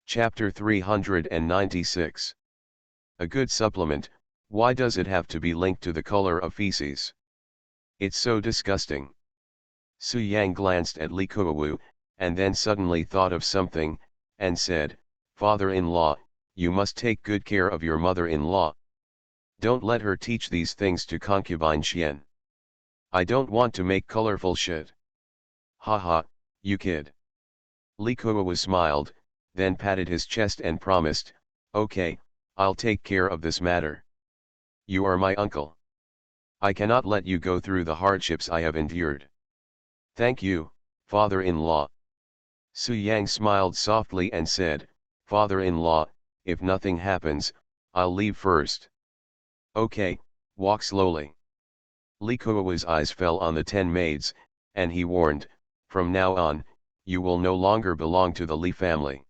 Chapter 396. A good supplement, why does it have to be linked to the color of feces? It's so disgusting. Su Yang glanced at Li Kuo, and then suddenly thought of something, and said, "Father-in-law, you must take good care of your mother-in-law. Don't let her teach these things to concubine Xian. I don't want to make colorful shit." "Haha, you kid." Li Kuo smiled, then patted his chest and promised, "Okay, I'll take care of this matter. You are my uncle. I cannot let you go through the hardships I have endured." "Thank you, father-in-law." Su Yang smiled softly and said, "Father-in-law, if nothing happens, I'll leave first." "Okay, walk slowly." Li Kuo's eyes fell on the 10 maids, and he warned, "From now on, you will no longer belong to the Li family.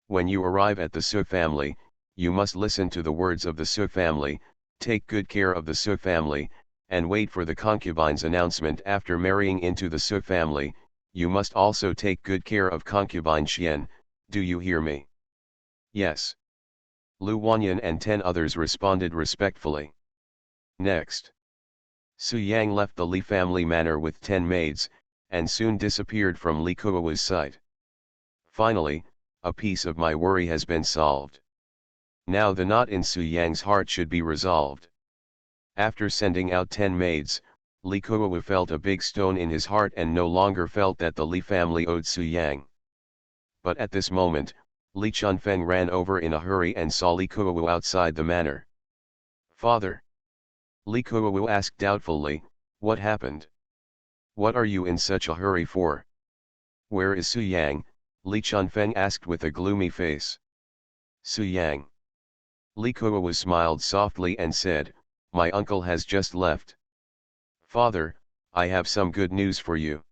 When you arrive at the Su family, you must listen to the words of the Su family, take good care of the Su family, and wait for the concubine's announcement after marrying into the Su family. You must also take good care of concubine Xian, do you hear me?" "Yes." Lu Wanyan and 10 others responded respectfully. Next, Su Yang left the Li family manor with 10 maids, and soon disappeared from Li Kuo's sight. Finally, a piece of my worry has been solved. Now the knot in Su Yang's heart should be resolved. After sending out 10 maids, Li Kuo felt a big stone in his heart and no longer felt that the Li family owed Su Yang. But at this moment, Li Chunfeng ran over in a hurry and saw Li Kuo outside the manor. "Father?" Li Kuo asked doubtfully, "What happened? What are you in such a hurry for?" "Where is Su Yang?" Li Chunfeng asked with a gloomy face. "Su Yang?" Li Kuo smiled softly and said, "My uncle has just left." "Father, I have some good news for you.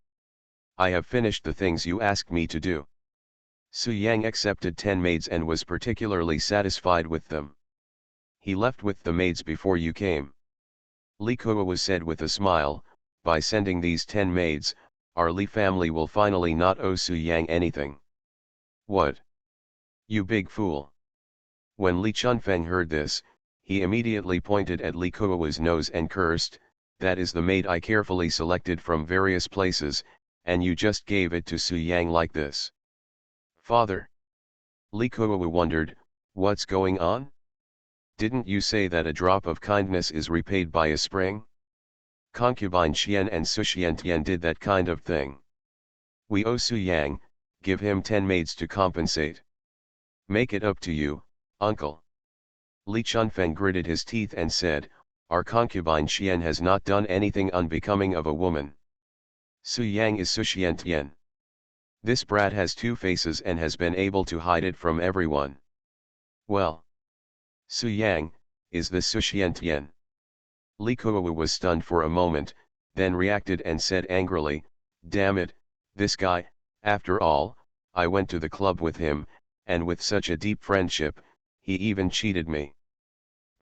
I have finished the things you asked me to do." Su Yang accepted 10 maids and was particularly satisfied with them. "He left with the maids before you came." Li Kuo said with a smile, "By sending these 10 maids, our Li family will finally not owe Su Yang anything. What? You big fool. When Li Chunfeng heard this, he immediately pointed at Li Kuo's nose and cursed, "That is the maid I carefully selected from various places, and you just gave it to Su Yang like this." "Father." Li Kuo wondered, "What's going on? Didn't you say that a drop of kindness is repaid by a spring? Concubine Xian and Su Xiantian did that kind of thing. We owe Su Yang, give him 10 maids to compensate. Make it up to you, uncle." Li Chunfeng gritted his teeth and said, "Our concubine Xian has not done anything unbecoming of a woman. Su Yang is Su Xiantian. This brat has 2 faces and has been able to hide it from everyone." "Well, Su Yang, is this Su Xiantian?" Li Kuo was stunned for a moment, then reacted and said angrily, "Damn it, this guy, after all, I went to the club with him, and with such a deep friendship, he even cheated me."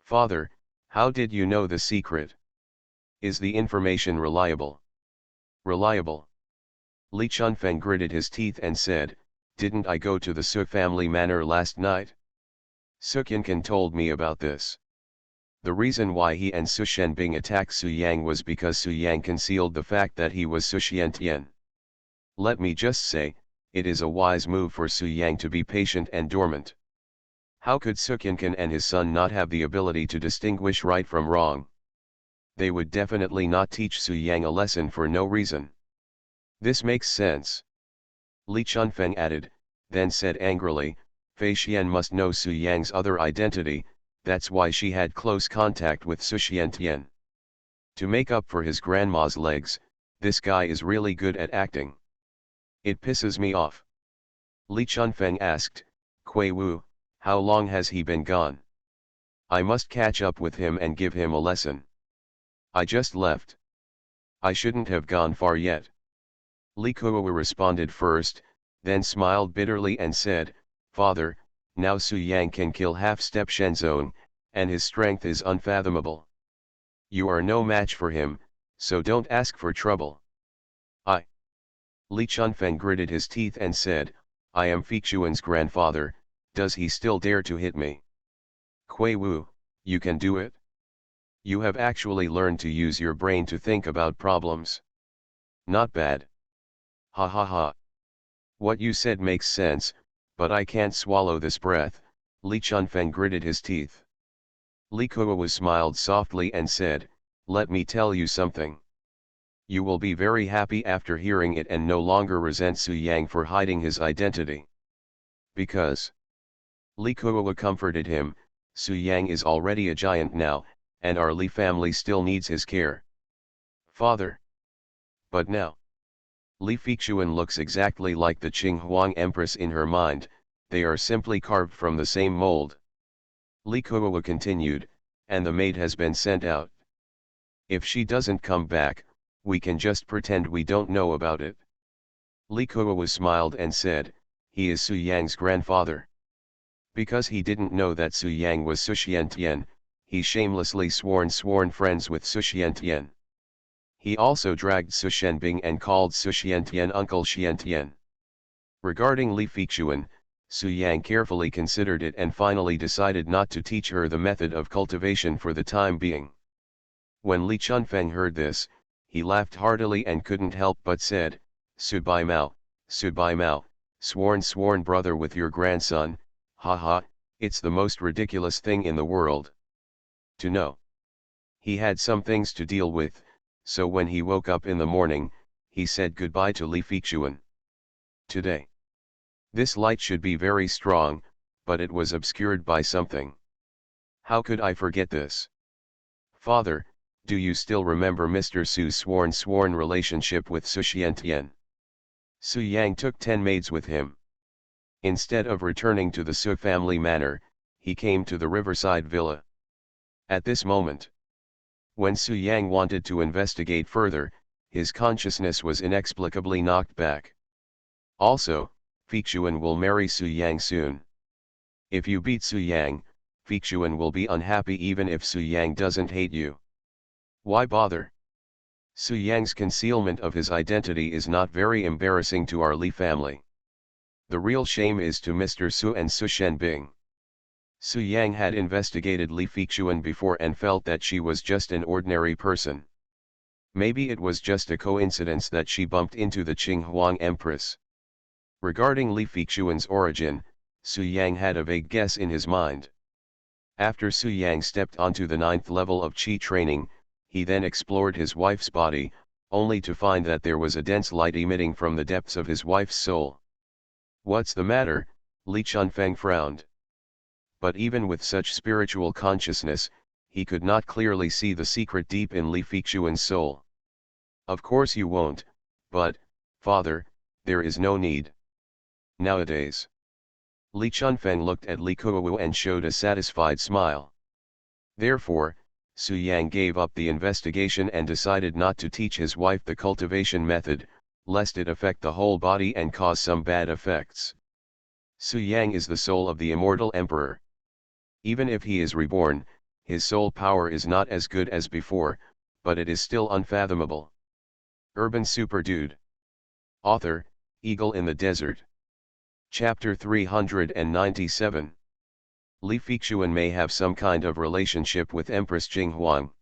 "Father, how did you know the secret? Is the information reliable?" "Reliable?" Li Chunfeng gritted his teeth and said, "Didn't I go to the Su family manor last night? Su Qianqian told me about this. The reason why he and Su Shenbing attacked Su Yang was because Su Yang concealed the fact that he was Su Xiantian. Let me just say, it is a wise move for Su Yang to be patient and dormant. How could Su Qianqian and his son not have the ability to distinguish right from wrong? They would definitely not teach Su Yang a lesson for no reason. This makes sense." Li Chunfeng added, then said angrily, "Fei Xian must know Su Yang's other identity, that's why she had close contact with Su Xiantian. To make up for his grandma's legs, this guy is really good at acting. It pisses me off." Li Chunfeng asked, "Kuei Wu, how long has he been gone? I must catch up with him and give him a lesson." "I just left. I shouldn't have gone far yet." Li Kuo responded first, then smiled bitterly and said, "Father, now Su Yang can kill half-step Shenzong, and his strength is unfathomable. You are no match for him, so don't ask for trouble." "I." Li Chunfeng gritted his teeth and said, "I am Feiquan's grandfather, does he still dare to hit me? Kuei Wu, you can do it? You have actually learned to use your brain to think about problems. Not bad. Ha ha ha. What you said makes sense, but I can't swallow this breath." Li Chunfeng gritted his teeth. Li Kuo smiled softly and said, "Let me tell you something. You will be very happy after hearing it and no longer resent Su Yang for hiding his identity. Because," Li Kuo comforted him, "Su Yang is already a giant now, and our Li family still needs his care." "Father." "But now, Li Feiquan looks exactly like the Qing Huang Empress in her mind, they are simply carved from the same mold." Li Kuo continued, "And the maid has been sent out. If she doesn't come back, we can just pretend we don't know about it." Li Kuo smiled and said, "He is Su Yang's grandfather. Because he didn't know that Su Yang was Su Xiantian, he shamelessly sworn friends with Su Xiantian. He also dragged Su Shenbing and called Su Xiantian Uncle Xiantian." Regarding Li Feiquan, Su Yang carefully considered it and finally decided not to teach her the method of cultivation for the time being. When Li Chunfeng heard this, he laughed heartily and couldn't help but said, Su Bai Mao, sworn brother with your grandson, haha, it's the most ridiculous thing in the world. To know. He had some things to deal with, so when he woke up in the morning, he said goodbye to Li Feiquan. Today. This light should be very strong, but it was obscured by something. How could I forget this? Father, do you still remember Mr. Su's sworn relationship with Su Xiantian? Su Yang took 10 maids with him. Instead of returning to the Su family manor, he came to the riverside villa. At this moment, when Su Yang wanted to investigate further, his consciousness was inexplicably knocked back. Also, Feiquan will marry Su Yang soon. If you beat Su Yang, Feiquan will be unhappy even if Su Yang doesn't hate you. Why bother? Su Yang's concealment of his identity is not very embarrassing to our Li family. The real shame is to Mr. Su and Su Shenbing. Su Yang had investigated Li Feixuan before and felt that she was just an ordinary person. Maybe it was just a coincidence that she bumped into the Qing Huang Empress. Regarding Li Feixuan's origin, Su Yang had a vague guess in his mind. After Su Yang stepped onto the 9th level of Qi training, he then explored his wife's body, only to find that there was a dense light emitting from the depths of his wife's soul. "What's the matter?" Li Chunfeng frowned. But even with such spiritual consciousness, he could not clearly see the secret deep in Li Feixuan's soul. "Of course you won't, but, father, there is no need. Nowadays." Li Chunfeng looked at Li Kuowu and showed a satisfied smile. Therefore, Su Yang gave up the investigation and decided not to teach his wife the cultivation method, lest it affect the whole body and cause some bad effects. Su Yang is the soul of the immortal emperor. Even if he is reborn, his soul power is not as good as before, but it is still unfathomable. Urban Super Dude. Author, Eagle in the Desert. Chapter 397. Li Feixuan may have some kind of relationship with Empress Jinghuang.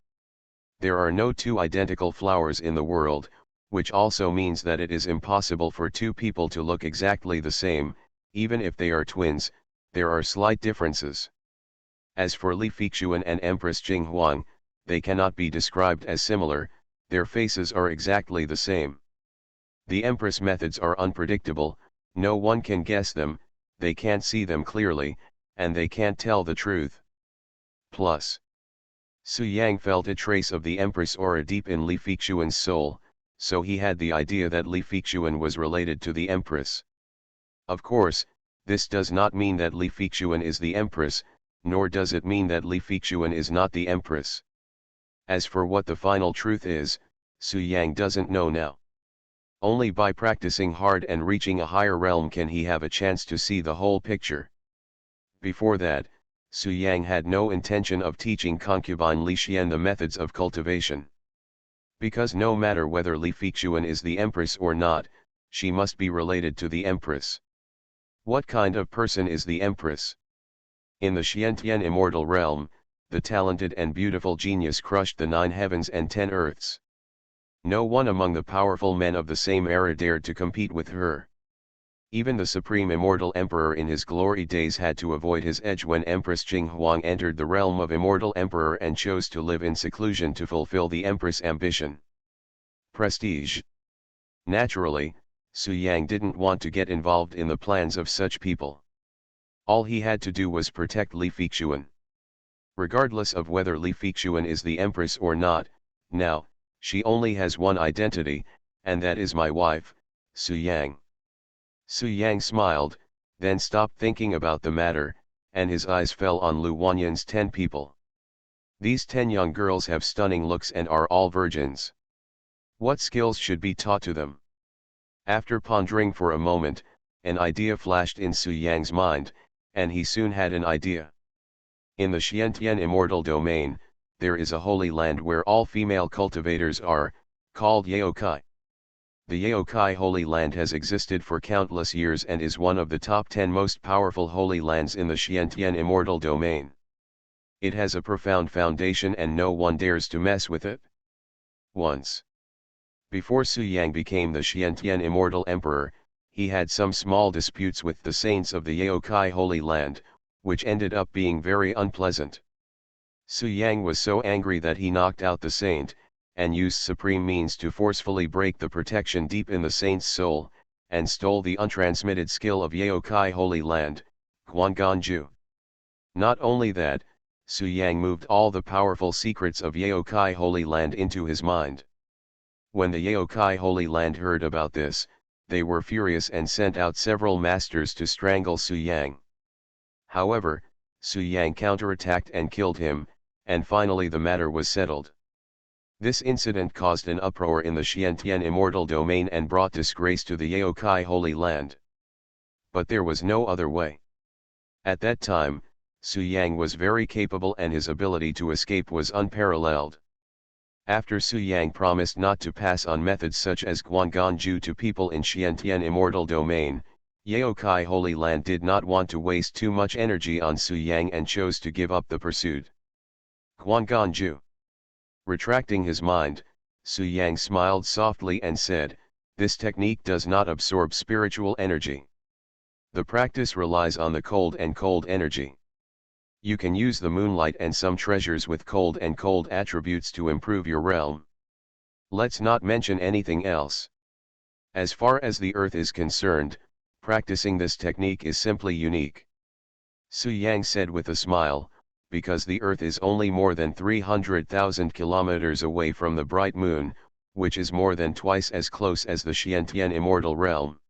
There are no two identical flowers in the world, which also means that it is impossible for two people to look exactly the same. Even if they are twins, there are slight differences. As for Li Feixuan and Empress Jinghuang, they cannot be described as similar, their faces are exactly the same. The Empress methods are unpredictable, no one can guess them, they can't see them clearly, and they can't tell the truth. Plus, Su Yang felt a trace of the Empress aura deep in Li Feixuan's soul, so he had the idea that Li Feixuan was related to the Empress. Of course, this does not mean that Li Feixuan is the Empress, nor does it mean that Li Feixuan is not the Empress. As for what the final truth is, Su Yang doesn't know now. Only by practicing hard and reaching a higher realm can he have a chance to see the whole picture. Before that, Su Yang had no intention of teaching concubine Li Xian the methods of cultivation. Because no matter whether Li Feixuan is the Empress or not, she must be related to the Empress. What kind of person is the Empress? In the Xiantian immortal realm, the talented and beautiful genius crushed the 9 heavens and 10 earths. No one among the powerful men of the same era dared to compete with her. Even the supreme immortal emperor in his glory days had to avoid his edge when Empress Jinghuang entered the realm of immortal emperor and chose to live in seclusion to fulfill the Empress' ambition. Prestige. Naturally, Su Yang didn't want to get involved in the plans of such people. All he had to do was protect Li Feixuan. Regardless of whether Li Feixuan is the Empress or not, now, she only has one identity, and that is my wife, Su Yang. Su Yang smiled, then stopped thinking about the matter, and his eyes fell on Lu Wanyan's 10 people. These 10 young girls have stunning looks and are all virgins. What skills should be taught to them? After pondering for a moment, an idea flashed in Su Yang's mind, and he soon had an idea. In the Xiantian immortal domain, there is a holy land where all female cultivators are, called Yaokai. The Yaokai Holy Land has existed for countless years and is one of the top 10 most powerful holy lands in the Xiantian immortal domain. It has a profound foundation and no one dares to mess with it. Once, before Su Yang became the Xiantian immortal emperor, he had some small disputes with the saints of the Yaokai Holy Land, which ended up being very unpleasant. Su Yang was so angry that he knocked out the saint, and used supreme means to forcefully break the protection deep in the saint's soul, and stole the untransmitted skill of Yaokai Holy Land, Guanganju. Not only that, Su Yang moved all the powerful secrets of Yaokai Holy Land into his mind. When the Yaokai Holy Land heard about this, they were furious and sent out several masters to strangle Su Yang. However, Su Yang counterattacked and killed him, and finally the matter was settled. This incident caused an uproar in the Xiantian immortal domain and brought disgrace to the Yaokai Holy Land. But there was no other way. At that time, Su Yang was very capable and his ability to escape was unparalleled. After Su Yang promised not to pass on methods such as Guanganju to people in Xiantian Immortal Domain, Yaokai Holy Land did not want to waste too much energy on Su Yang and chose to give up the pursuit. Guanganju. Retracting his mind, Su Yang smiled softly and said, "This technique does not absorb spiritual energy. The practice relies on the cold energy. You can use the moonlight and some treasures with cold attributes to improve your realm. Let's not mention anything else. As far as the earth is concerned, practicing this technique is simply unique." Su Yang said with a smile, "Because the earth is only more than 300,000 kilometers away from the bright moon, which is more than twice as close as the Xiantian immortal realm.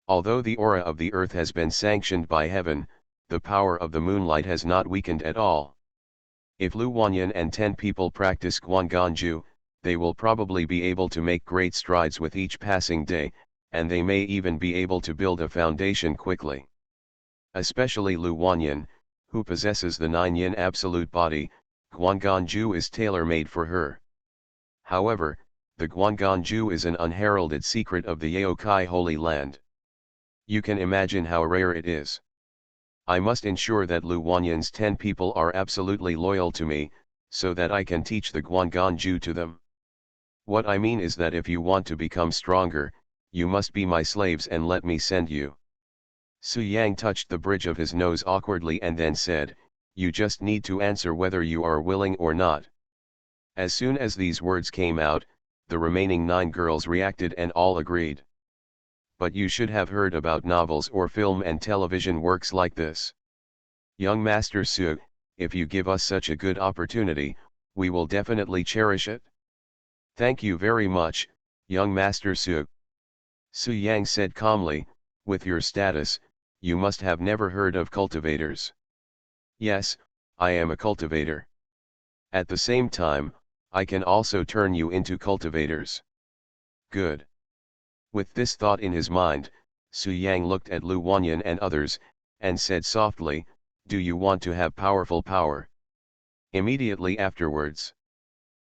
Although the aura of the earth has been sanctioned by heaven, the power of the moonlight has not weakened at all. If Lu Wanyan and 10 people practice Guanganju, they will probably be able to make great strides with each passing day, and they may even be able to build a foundation quickly. Especially Lu Wanyan, who possesses the 9 yin absolute body, Guanganju is tailor-made for her. However, the Guanganju is an unheralded secret of the Yaokai Holy Land. You can imagine how rare it is. I must ensure that Lu Wanyan's 10 people are absolutely loyal to me, so that I can teach the Guanganju to them. What I mean is that if you want to become stronger, you must be my slaves and let me send you." Su Yang touched the bridge of his nose awkwardly and then said, "You just need to answer whether you are willing or not." As soon as these words came out, the remaining 9 girls reacted and all agreed. But you should have heard about novels or film and television works like this. Young Master Su, if you give us such a good opportunity, we will definitely cherish it. Thank you very much, young Master Su. Su Yang said calmly, "With your status, you must have never heard of cultivators." "Yes, I am a cultivator. At the same time, I can also turn you into cultivators." "Good." With this thought in his mind, Su Yang looked at Lu Wanyan and others, and said softly, "Do you want to have powerful power?" Immediately afterwards.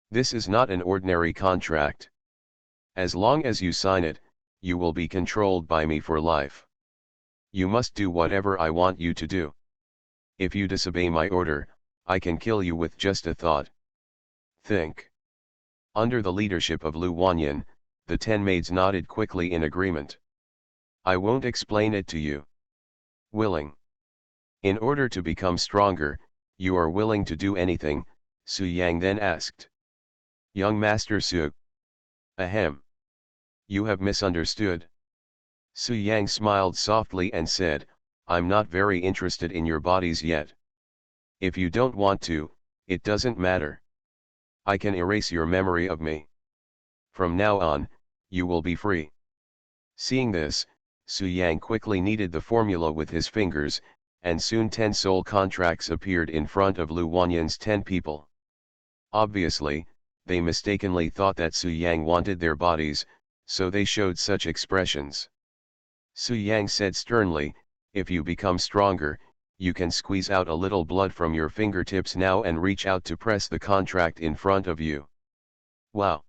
"This is not an ordinary contract. As long as you sign it, you will be controlled by me for life. You must do whatever I want you to do. If you disobey my order, I can kill you with just a thought. Think." Under the leadership of Lu Wanyan, the 10 maids nodded quickly in agreement. "I won't explain it to you." "Willing. In order to become stronger, you are willing to do anything?" Su Yang then asked. "Young Master Su." "Ahem. You have misunderstood." Su Yang smiled softly and said, "I'm not very interested in your bodies yet. If you don't want to, it doesn't matter. I can erase your memory of me. From now on, you will be free." Seeing this, Su Yang quickly kneaded the formula with his fingers, and soon 10 soul contracts appeared in front of Lu Wanyan's 10 people. Obviously, they mistakenly thought that Su Yang wanted their bodies, so they showed such expressions. Su Yang said sternly, "If you become stronger, you can squeeze out a little blood from your fingertips now and reach out to press the contract in front of you." "Wow."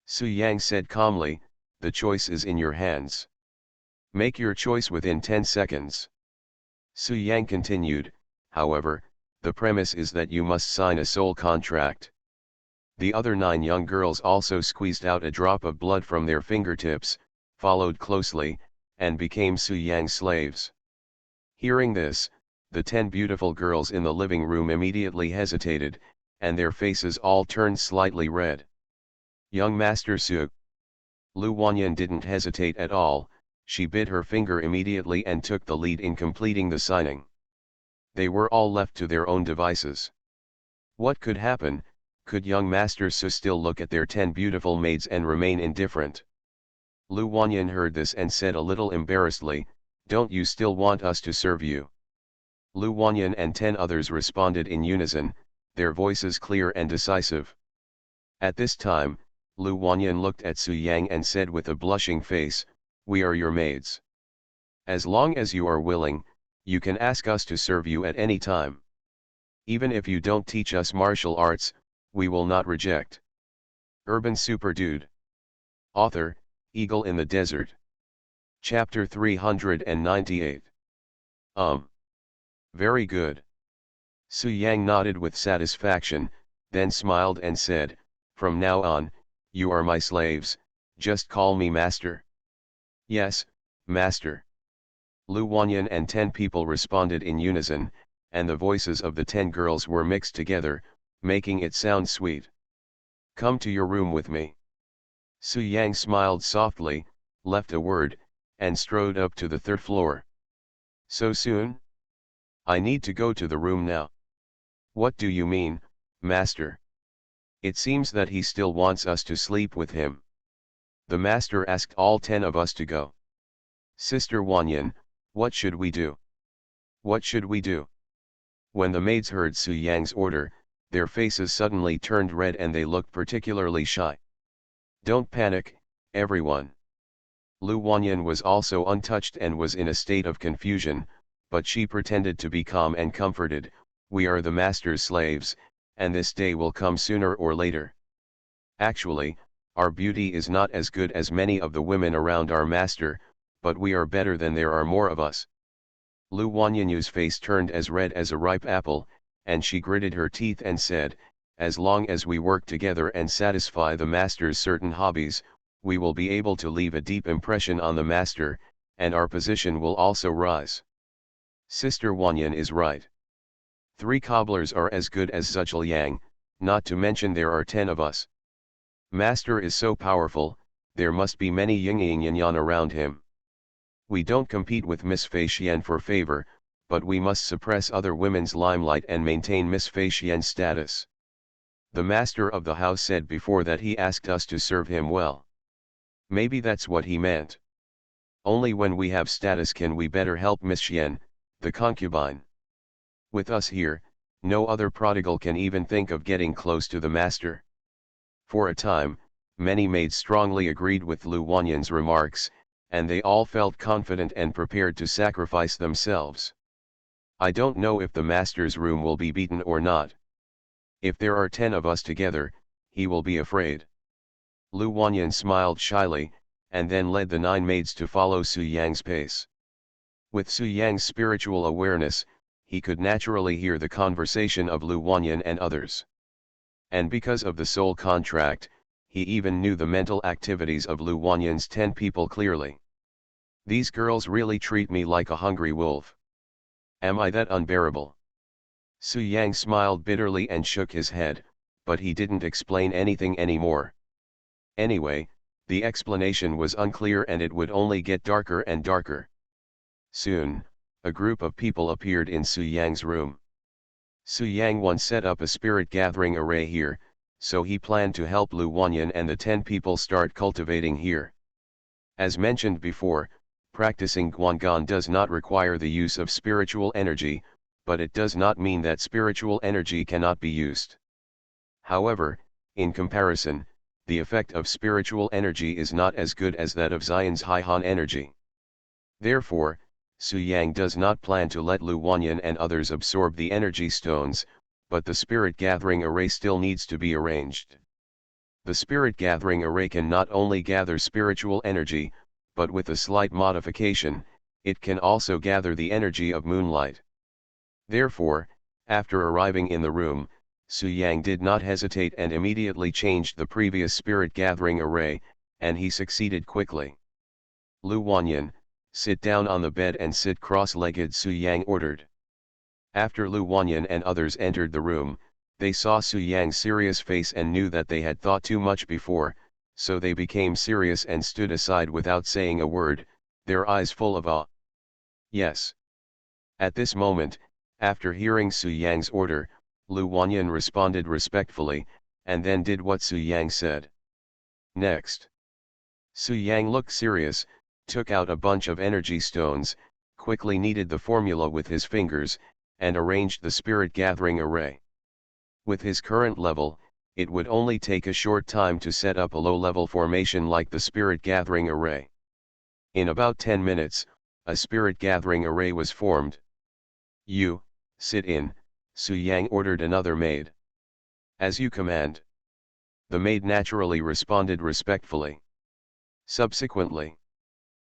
Su Yang said calmly, "The choice is in your hands. Make your choice within 10 seconds. Su Yang continued, "However, the premise is that you must sign a soul contract." The other 9 young girls also squeezed out a drop of blood from their fingertips, followed closely, and became Su Yang's slaves. Hearing this, the 10 beautiful girls in the living room immediately hesitated, and their faces all turned slightly red. "Young Master Su." Lu Wanyan didn't hesitate at all, she bit her finger immediately and took the lead in completing the signing. They were all left to their own devices. What could happen? Could young Master Su still look at their 10 beautiful maids and remain indifferent? Lu Wanyan heard this and said a little embarrassedly, "Don't you still want us to serve you?" Lu Wanyan and 10 others responded in unison, their voices clear and decisive. At this time, Lu Wanyan looked at Su Yang and said with a blushing face, "We are your maids. As long as you are willing, you can ask us to serve you at any time. Even if you don't teach us martial arts, we will not reject." Urban Super Dude. Author, Eagle in the Desert. Chapter 398. Very good. Su Yang nodded with satisfaction, then smiled and said, "From now on, you are my slaves, just call me master." "Yes, master." Lu Wanyan and 10 people responded in unison, and the voices of the 10 girls were mixed together, making it sound sweet. "Come to your room with me." Su Yang smiled softly, left a word, and strode up to the 3rd floor. "So soon? I need to go to the room now." "What do you mean, master?" "It seems that he still wants us to sleep with him." The master asked all 10 of us to go. "Sister Wanyan, what should we do?" "What should we do?" When the maids heard Su Yang's order, their faces suddenly turned red and they looked particularly shy. "Don't panic, everyone." Lu Wanyan was also untouched and was in a state of confusion, but she pretended to be calm and comforted. "We are the master's slaves, and this day will come sooner or later. Actually, our beauty is not as good as many of the women around our master, but we are better than there are more of us." Lu Wanyanyu's face turned as red as a ripe apple, and she gritted her teeth and said, "As long as we work together and satisfy the master's certain hobbies, we will be able to leave a deep impression on the master, and our position will also rise." Sister Wanyan is right. 3 cobblers are as good as Zuchel Yang, not to mention there are 10 of us. Master is so powerful, there must be many Yingying Yanyan around him. We don't compete with Miss Fei Xian for favor, but we must suppress other women's limelight and maintain Miss Fei Xian's status. The master of the house said before that he asked us to serve him well. Maybe that's what he meant. Only when we have status can we better help Miss Xian, the concubine. With us here, no other prodigal can even think of getting close to the master. For a time, many maids strongly agreed with Lu Wanyan's remarks, and they all felt confident and prepared to sacrifice themselves. "I don't know if the master's room will be beaten or not. If there are 10 of us together, he will be afraid." Lu Wanyan smiled shyly, and then led the 9 maids to follow Su Yang's pace. With Su Yang's spiritual awareness, he could naturally hear the conversation of Lu Wanyan and others. And because of the soul contract, he even knew the mental activities of Lu Wanyan's 10 people clearly. "These girls really treat me like a hungry wolf. Am I that unbearable?" Su Yang smiled bitterly and shook his head, but he didn't explain anything anymore. Anyway, the explanation was unclear and it would only get darker and darker. Soon, a group of people appeared in Su Yang's room. Su Yang once set up a spirit gathering array here, so he planned to help Lu Wanyan and the 10 people start cultivating here. As mentioned before, practicing Guangan does not require the use of spiritual energy, but it does not mean that spiritual energy cannot be used. However, in comparison, the effect of spiritual energy is not as good as that of Xian's Haihan energy. Therefore, Su Yang does not plan to let Lu Wanyan and others absorb the energy stones, but the spirit gathering array still needs to be arranged. The spirit gathering array can not only gather spiritual energy, but with a slight modification, it can also gather the energy of moonlight. Therefore, after arriving in the room, Su Yang did not hesitate and immediately changed the previous spirit gathering array, and he succeeded quickly. "Lu Wanyan, sit down on the bed and sit cross-legged," Su Yang ordered. After Lu Wanyan and others entered the room, they saw Su Yang's serious face and knew that they had thought too much before, so they became serious and stood aside without saying a word, their eyes full of awe. "Yes." At this moment, after hearing Su Yang's order, Lu Wanyan responded respectfully, and then did what Su Yang said. Next, Su Yang looked serious, took out a bunch of energy stones, quickly kneaded the formula with his fingers, and arranged the spirit gathering array. With his current level, it would only take a short time to set up a low-level formation like the spirit gathering array. In about 10 minutes, a spirit gathering array was formed. "You, sit in," Su Yang ordered another maid. "As you command." The maid naturally responded respectfully. Subsequently,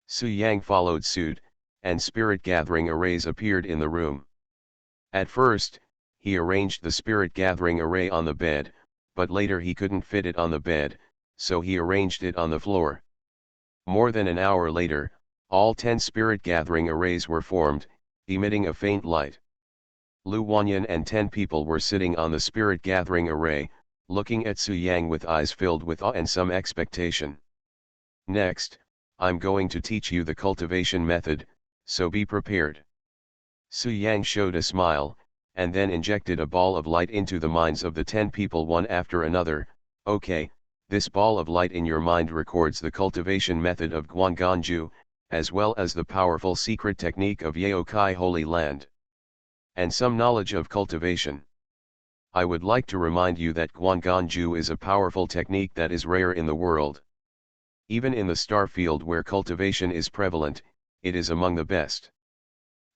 Su Yang followed suit, and spirit gathering arrays appeared in the room. At first, he arranged the spirit gathering array on the bed, but later he couldn't fit it on the bed, so he arranged it on the floor. More than an hour later, all 10 spirit gathering arrays were formed, emitting a faint light. Lu Wanyan and 10 people were sitting on the spirit gathering array, looking at Su Yang with eyes filled with awe and some expectation. Next, I'm going to teach you the cultivation method, so be prepared. Su Yang showed a smile, and then injected a ball of light into the minds of the 10 people one after another. Okay, this ball of light in your mind records the cultivation method of Guanganju, as well as the powerful secret technique of Yaokai Holy Land, and some knowledge of cultivation. I would like to remind you that Guanganju is a powerful technique that is rare in the world. Even in the star field where cultivation is prevalent, it is among the best.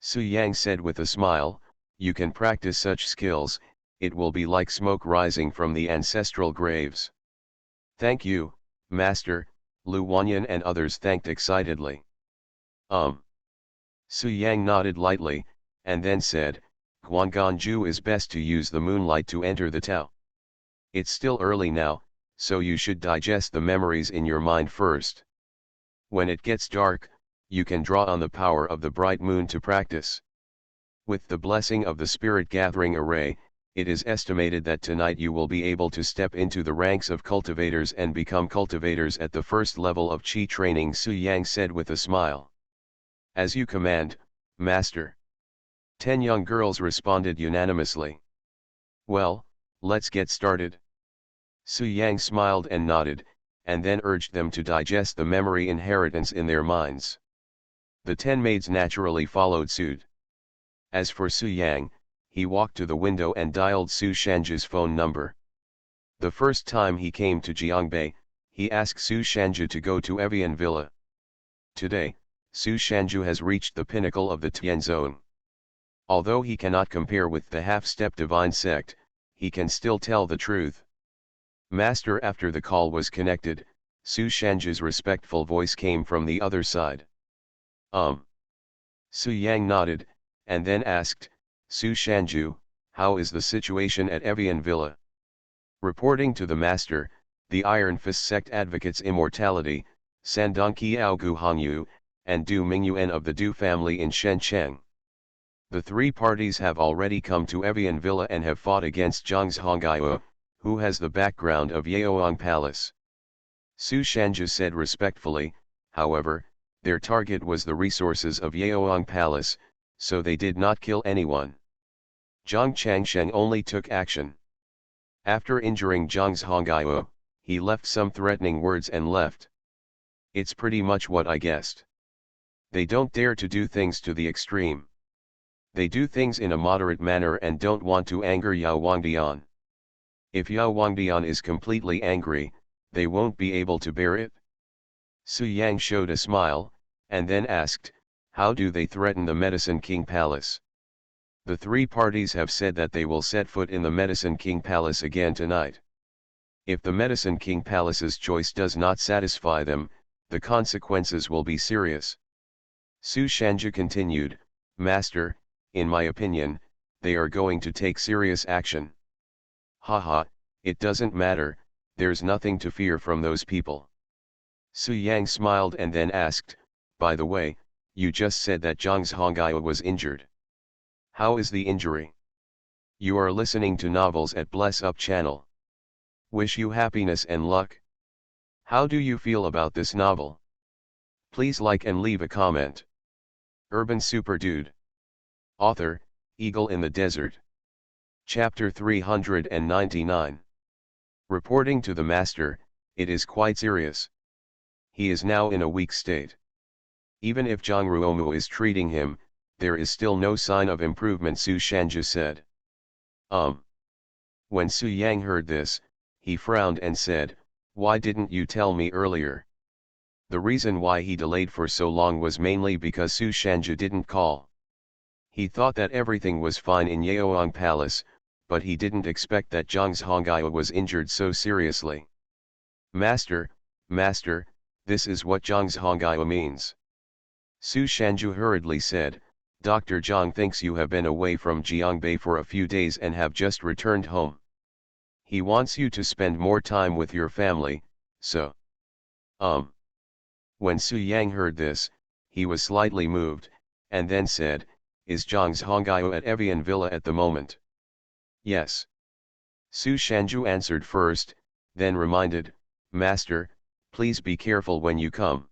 Su Yang said with a smile, you can practice such skills, it will be like smoke rising from the ancestral graves. Thank you, Master, Lu Wanyan and others thanked excitedly. Su Yang nodded lightly, and then said, Guanganju is best to use the moonlight to enter the Tao. It's still early now, so you should digest the memories in your mind first. When it gets dark, you can draw on the power of the bright moon to practice. With the blessing of the spirit gathering array, it is estimated that tonight you will be able to step into the ranks of cultivators and become cultivators at the first level of Qi training, Su Yang said with a smile. As you command, Master. 10 young girls responded unanimously. Well, let's get started. Su Yang smiled and nodded, and then urged them to digest the memory inheritance in their minds. The 10 maids naturally followed suit. As for Su Yang, he walked to the window and dialed Su Shanju's phone number. The first time he came to Jiangbei, he asked Su Shanju to go to Evian Villa. Today, Su Shanju has reached the pinnacle of the Tian zone. Although he cannot compare with the half-step divine sect, he can still tell the truth. Master, after the call was connected, Su Shanju's respectful voice came from the other side. Su Yang nodded, and then asked, Su Shanju, how is the situation at Evian Villa? Reporting to the Master, the Iron Fist sect advocates immortality, Sandong Qiao Gu Hongyu, and Du Mingyuan of the Du family in Shenzhen. The 3 parties have already come to Evian Villa and have fought against Zhang's Honggaiu, who has the background of Yaoang Palace. Su Shanju said respectfully, however, their target was the resources of Yaoang Palace, so they did not kill anyone. Zhang Changsheng only took action. After injuring Zhang's Honggaiu, he left some threatening words and left. It's pretty much what I guessed. They don't dare to do things to the extreme. They do things in a moderate manner and don't want to anger Yao Wangdian. If Yao Wangdian is completely angry, they won't be able to bear it. Su Yang showed a smile, and then asked, how do they threaten the Medicine King Palace? The 3 parties have said that they will set foot in the Medicine King Palace again tonight. If the Medicine King Palace's choice does not satisfy them, the consequences will be serious. Su Shanju continued, Master, in my opinion, they are going to take serious action. Haha, it doesn't matter, there's nothing to fear from those people. Su Yang smiled and then asked, by the way, you just said that Zhang's Honggaiu was injured. How is the injury? You are listening to novels at Bless Up channel. Wish you happiness and luck. How do you feel about this novel? Please like and leave a comment. Urban Super Dude. Author, Eagle in the Desert. Chapter 399. Reporting to the Master, it is quite serious. He is now in a weak state. Even if Zhang Ruomu is treating him, there is still no sign of improvement, Su Shanju said. When Su Yang heard this, he frowned and said, why didn't you tell me earlier? The reason why he delayed for so long was mainly because Su Shanju didn't call. He thought that everything was fine in Yaoang Palace, but he didn't expect that Zhang's Honggaiu was injured so seriously. Master, Master, this is what Zhang's Honggao means. Su Shanju hurriedly said, Dr. Zhang thinks you have been away from Jiangbei for a few days and have just returned home. He wants you to spend more time with your family, so. When Su Yang heard this, he was slightly moved, and then said, Is Zhang's Honggao at Evian Villa at the moment? Yes. Su Shanju answered first, then reminded, Master, please be careful when you come.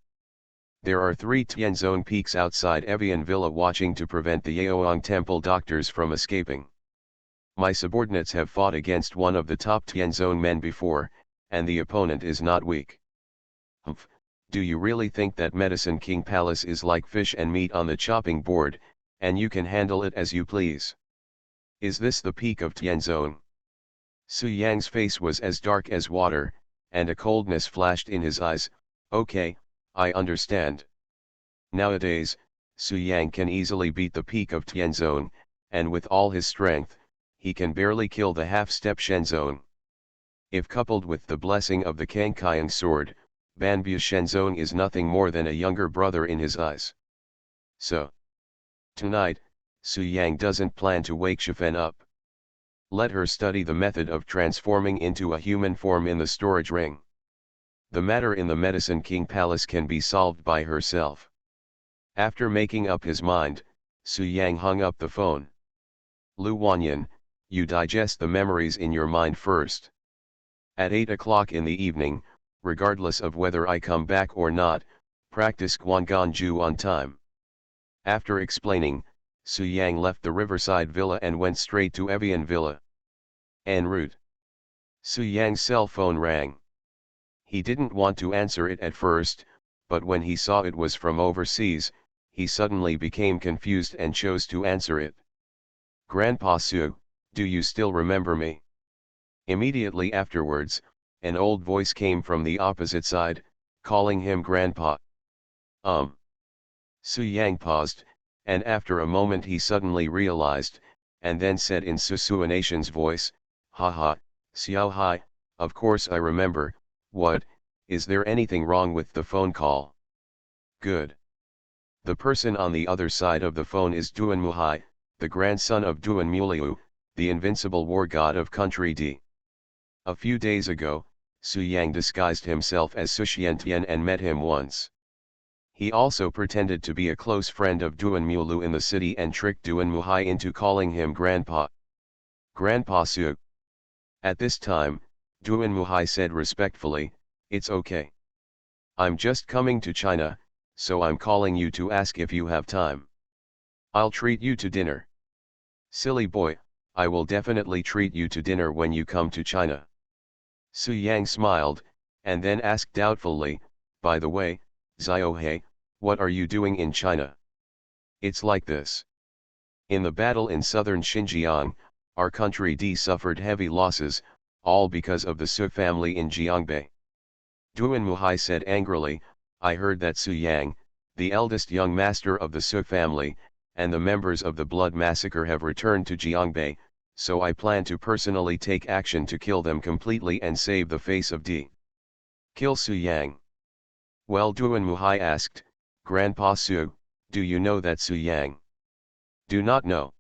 There are 3 Tianzone peaks outside Evian Villa watching to prevent the Yaoang Temple doctors from escaping. My subordinates have fought against one of the top Tianzone men before, and the opponent is not weak. Humph, do you really think that Medicine King Palace is like fish and meat on the chopping board, and you can handle it as you please? Is this the peak of Tianzone? Su Yang's face was as dark as water, and a coldness flashed in his eyes. Okay, I understand. Nowadays, Su Yang can easily beat the peak of Tianzone, and with all his strength, he can barely kill the half-step Shenzone. If coupled with the blessing of the Kangqiang sword, Banbu Shenzone is nothing more than a younger brother in his eyes. So, tonight, Su Yang doesn't plan to wake Shifen up. Let her study the method of transforming into a human form in the storage ring. The matter in the Medicine King Palace can be solved by herself. After making up his mind, Su Yang hung up the phone. Lu Wanyan, you digest the memories in your mind first. At 8 o'clock in the evening, regardless of whether I come back or not, practice Guanganju on time. After explaining, Su Yang left the Riverside Villa and went straight to Evian Villa. En route, Su Yang's cell phone rang. He didn't want to answer it at first, but when he saw it was from overseas, he suddenly became confused and chose to answer it. Grandpa Su, do you still remember me? Immediately afterwards, an old voice came from the opposite side, calling him Grandpa. Su Yang paused, and after a moment he suddenly realized, and then said in Susuanation's voice, Haha, Xiao Hai, of course I remember. What, is there anything wrong with the phone call? Good. The person on the other side of the phone is Duan Muhai, the grandson of Duan Muliu, the invincible war god of country D. A few days ago, Su Yang disguised himself as Su Xiantian and met him once. He also pretended to be a close friend of Duan Muliu in the city and tricked Duan Muhai into calling him Grandpa. Grandpa Su. At this time, Duan Muhai said respectfully, It's okay. I'm just coming to China, so I'm calling you to ask if you have time. I'll treat you to dinner. Silly boy, I will definitely treat you to dinner when you come to China. Su Yang smiled, and then asked doubtfully, By the way, Xiaohei, what are you doing in China? It's like this. In the battle in southern Xinjiang, our country D suffered heavy losses, all because of the Su family in Jiangbei. Duan Muhai said angrily, I heard that Su Yang, the eldest young master of the Su family, and the members of the Blood Massacre have returned to Jiangbei, so I plan to personally take action to kill them completely and save the face of D. Kill Su Yang. Well, Duan Muhai asked, Grandpa Su, do you know that Su Yang? Do not know.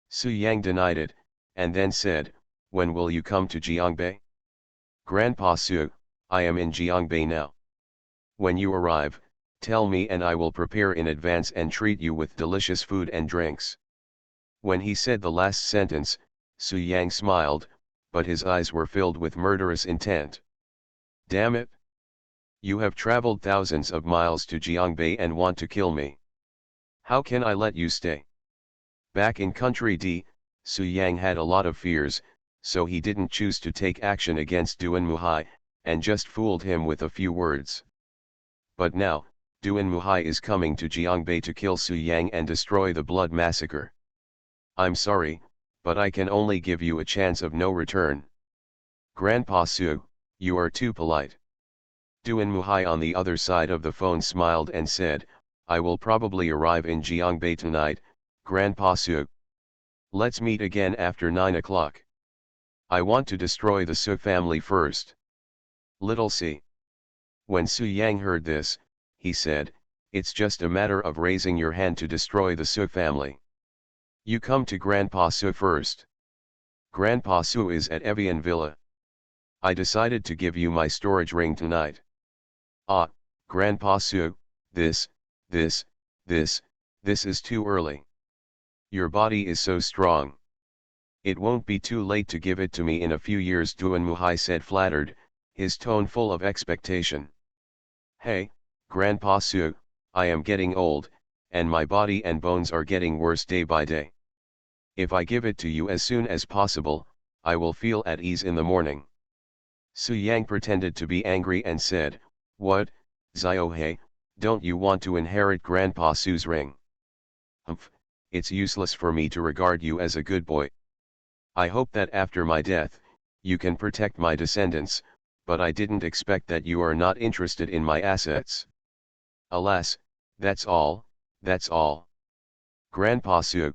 Su Yang denied it, and then said, When will you come to Jiangbei? Grandpa Su, I am in Jiangbei now. When you arrive, tell me and I will prepare in advance and treat you with delicious food and drinks. When he said the last sentence, Su Yang smiled, but his eyes were filled with murderous intent. Damn it! You have traveled thousands of miles to Jiangbei and want to kill me. How can I let you stay? Back in country D, Su Yang had a lot of fears, so he didn't choose to take action against Duan Muhai, and just fooled him with a few words. But now, Duan Muhai is coming to Jiangbei to kill Su Yang and destroy the Blood Massacre. I'm sorry, but I can only give you a chance of no return. Grandpa Su, you are too polite. Duan Muhai on the other side of the phone smiled and said, I will probably arrive in Jiangbei tonight, Grandpa Su. Let's meet again after 9 o'clock. I want to destroy the Su family first. Little C. When Su Yang heard this, he said, "It's just a matter of raising your hand to destroy the Su family. You come to Grandpa Su first. Grandpa Su is at Evian Villa. I decided to give you my storage ring tonight." "Ah, Grandpa Su, this, this, this, this is too early. Your body is so strong. It won't be too late to give it to me in a few years," Duan Muhai said, flattered, his tone full of expectation. "Hey, Grandpa Su, I am getting old, and my body and bones are getting worse day by day. If I give it to you as soon as possible, I will feel at ease in the morning." Su Yang pretended to be angry and said, "What, Ziohei, don't you want to inherit Grandpa Su's ring?" "Humph, it's useless for me to regard you as a good boy. I hope that after my death, you can protect my descendants, but I didn't expect that you are not interested in my assets." "Alas, that's all, that's all. Grandpa Su."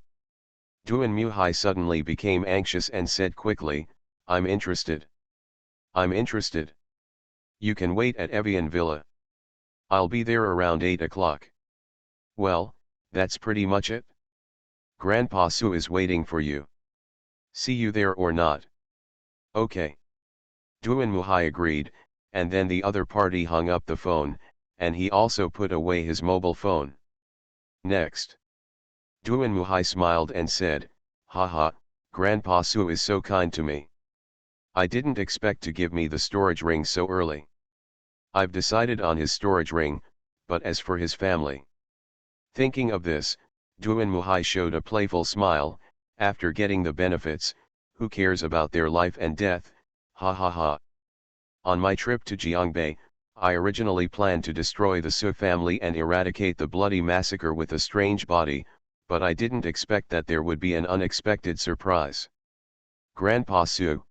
Duan Muhai suddenly became anxious and said quickly, "I'm interested. I'm interested. You can wait at Evian Villa. I'll be there around 8 o'clock. "Well, that's pretty much it. Grandpa Su is waiting for you. See you there or not." "Okay." Duan Muhai agreed, and then the other party hung up the phone, and he also put away his mobile phone. Next, Duan Muhai smiled and said, "Haha, Grandpa Su is so kind to me. I didn't expect to give me the storage ring so early. I've decided on his storage ring, but as for his family." Thinking of this, Duan Muhai showed a playful smile. After getting the benefits, who cares about their life and death, ha ha ha. "On my trip to Jiangbei, I originally planned to destroy the Su family and eradicate the bloody massacre with a strange body, but I didn't expect that there would be an unexpected surprise. Grandpa Su,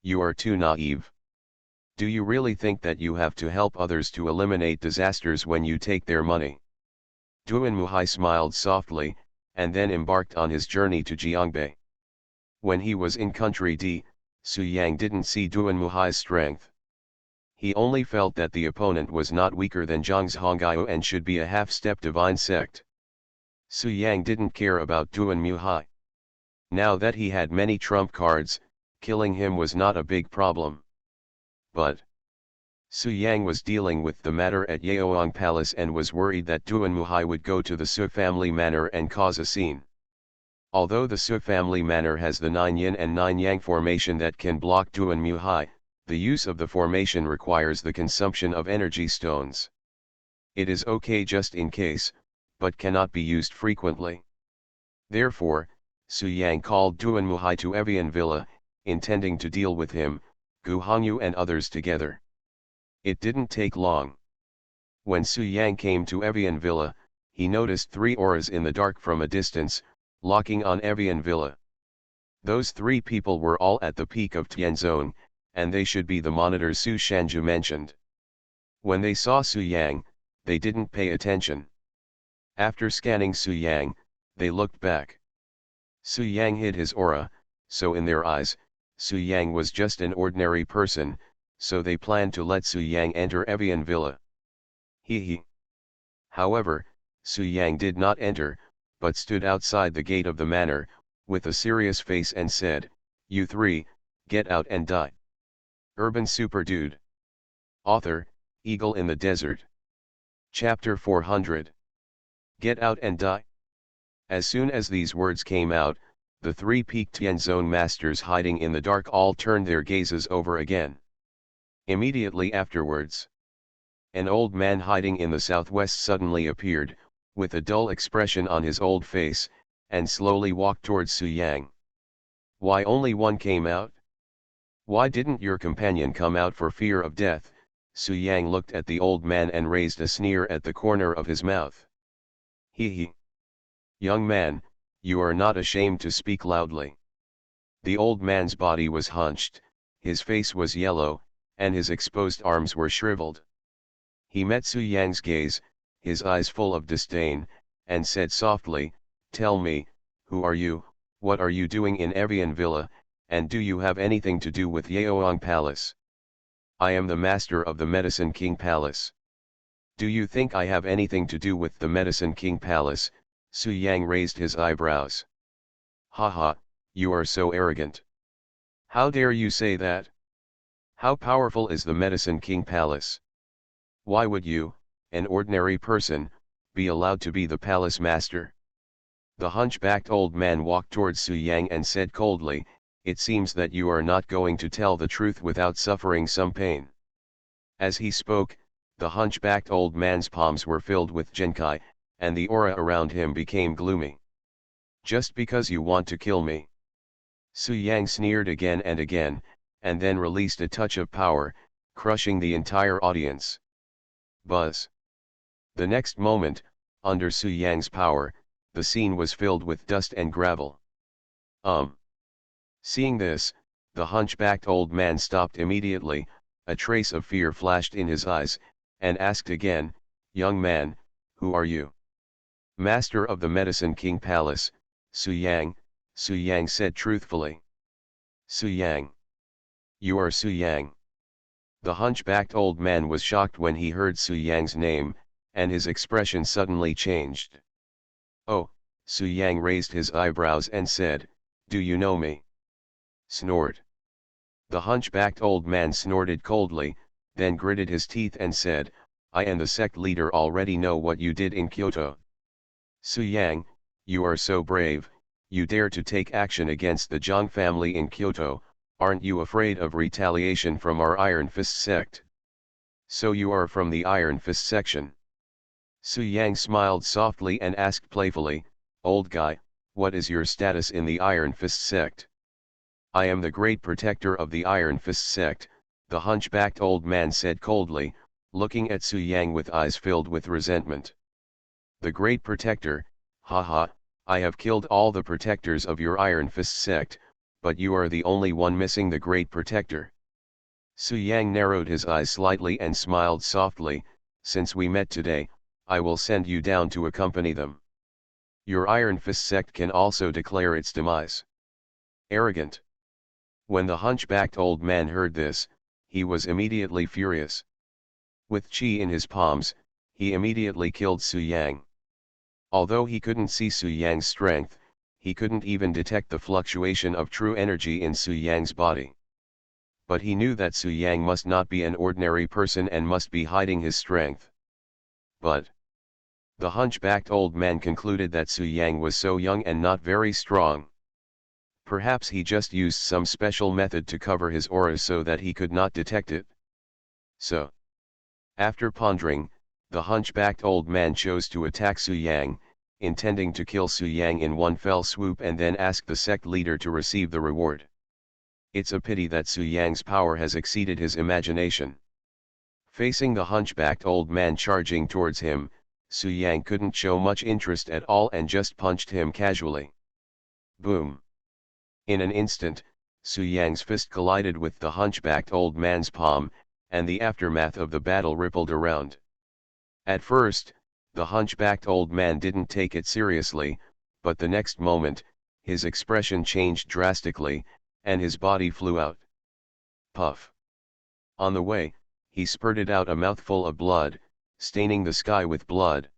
you are too naive. Do you really think that you have to help others to eliminate disasters when you take their money?" Duan Muhai smiled softly, and then embarked on his journey to Jiangbei. When he was in country D, Su Yang didn't see Duan Muhai's strength. He only felt that the opponent was not weaker than Zhang's Hongyo and should be a half-step divine sect. Su Yang didn't care about Duan Muhai. Now that he had many trump cards, killing him was not a big problem. But Su Yang was dealing with the matter at Yaoang Palace and was worried that Duan Muhai would go to the Su family manor and cause a scene. Although the Su family manor has the 9 yin and 9 yang formation that can block Duan Muhai, the use of the formation requires the consumption of energy stones. It is okay just in case, but cannot be used frequently. Therefore, Su Yang called Duan Muhai to Evian Villa, intending to deal with him, Gu Hongyu and others together. It didn't take long. When Su Yang came to Evian Villa, he noticed 3 auras in the dark from a distance, locking on Evian Villa. Those 3 people were all at the peak of Tianzong, and they should be the monitors Su Shanju mentioned. When they saw Su Yang, they didn't pay attention. After scanning Su Yang, they looked back. Su Yang hid his aura, so in their eyes, Su Yang was just an ordinary person, so they planned to let Su Yang enter Evian Villa. He. However, Su Yang did not enter, but stood outside the gate of the manor, with a serious face and said, "You 3, get out and die." Urban Super Dude. Author, Eagle in the Desert. Chapter 400. Get out and die. As soon as these words came out, the 3 peaked Tianzong masters hiding in the dark all turned their gazes over again. Immediately afterwards, an old man hiding in the southwest suddenly appeared, with a dull expression on his old face, and slowly walked towards Su Yang. "Why only one came out? Why didn't your companion come out for fear of death?" Su Yang looked at the old man and raised a sneer at the corner of his mouth. He. "Young man, you are not ashamed to speak loudly." The old man's body was hunched, his face was yellow, and his exposed arms were shriveled. He met Su Yang's gaze, his eyes full of disdain, and said softly, "Tell me, who are you, what are you doing in Evian Villa, and do you have anything to do with Yaoang Palace?" I am the master of the Medicine King Palace. Do you think I have anything to do with the Medicine King Palace? Su Yang raised his eyebrows. Haha, you are so arrogant. How dare you say that? How powerful is the Medicine King Palace? Why would you, an ordinary person, be allowed to be the palace master? The hunchbacked old man walked towards Su Yang and said coldly, it seems that you are not going to tell the truth without suffering some pain. As he spoke, the hunchbacked old man's palms were filled with genkai, and the aura around him became gloomy. Just because you want to kill me? Su Yang sneered again, and then released a touch of power, crushing the entire audience. Buzz. The next moment, under Su Yang's power, the scene was filled with dust and gravel. Seeing this, the hunchbacked old man stopped immediately, a trace of fear flashed in his eyes, and asked again, young man, who are you? Master of the Medicine King Palace, Su Yang, Su Yang said truthfully. Su Yang. You are Su Yang. The hunchbacked old man was shocked when he heard Su Yang's name, and his expression suddenly changed. Oh, Su Yang raised his eyebrows and said, do you know me? Snort. The hunchbacked old man snorted coldly, then gritted his teeth and said, I and the sect leader already know what you did in Kyoto. Su Yang, you are so brave, you dare to take action against the Zhang family in Kyoto, aren't you afraid of retaliation from our Iron Fist sect? So you are from the Iron Fist section. Su Yang smiled softly and asked playfully, old guy, what is your status in the Iron Fist sect? I am the great protector of the Iron Fist sect, the hunchbacked old man said coldly, looking at Su Yang with eyes filled with resentment. The great protector, haha, I have killed all the protectors of your Iron Fist sect, but you are the only one missing the great protector. Su Yang narrowed his eyes slightly and smiled softly, since we met today, I will send you down to accompany them. Your Iron Fist sect can also declare its demise. Arrogant. When the hunchbacked old man heard this, he was immediately furious. With chi in his palms, he immediately killed Su Yang. Although he couldn't see Su Yang's strength, he couldn't even detect the fluctuation of true energy in Su Yang's body. But he knew that Su Yang must not be an ordinary person and must be hiding his strength. But the hunchbacked old man concluded that Su Yang was so young and not very strong. Perhaps he just used some special method to cover his aura so that he could not detect it. So, after pondering, the hunchbacked old man chose to attack Su Yang, intending to kill Su Yang in one fell swoop and then ask the sect leader to receive the reward. It's a pity that Su Yang's power has exceeded his imagination. Facing the hunchbacked old man charging towards him, Su Yang couldn't show much interest at all and just punched him casually. Boom. In an instant, Su Yang's fist collided with the hunchbacked old man's palm, and the aftermath of the battle rippled around. At first, the hunchbacked old man didn't take it seriously, but the next moment, his expression changed drastically, and his body flew out. Puff. On the way, he spurted out a mouthful of blood, staining the sky with blood.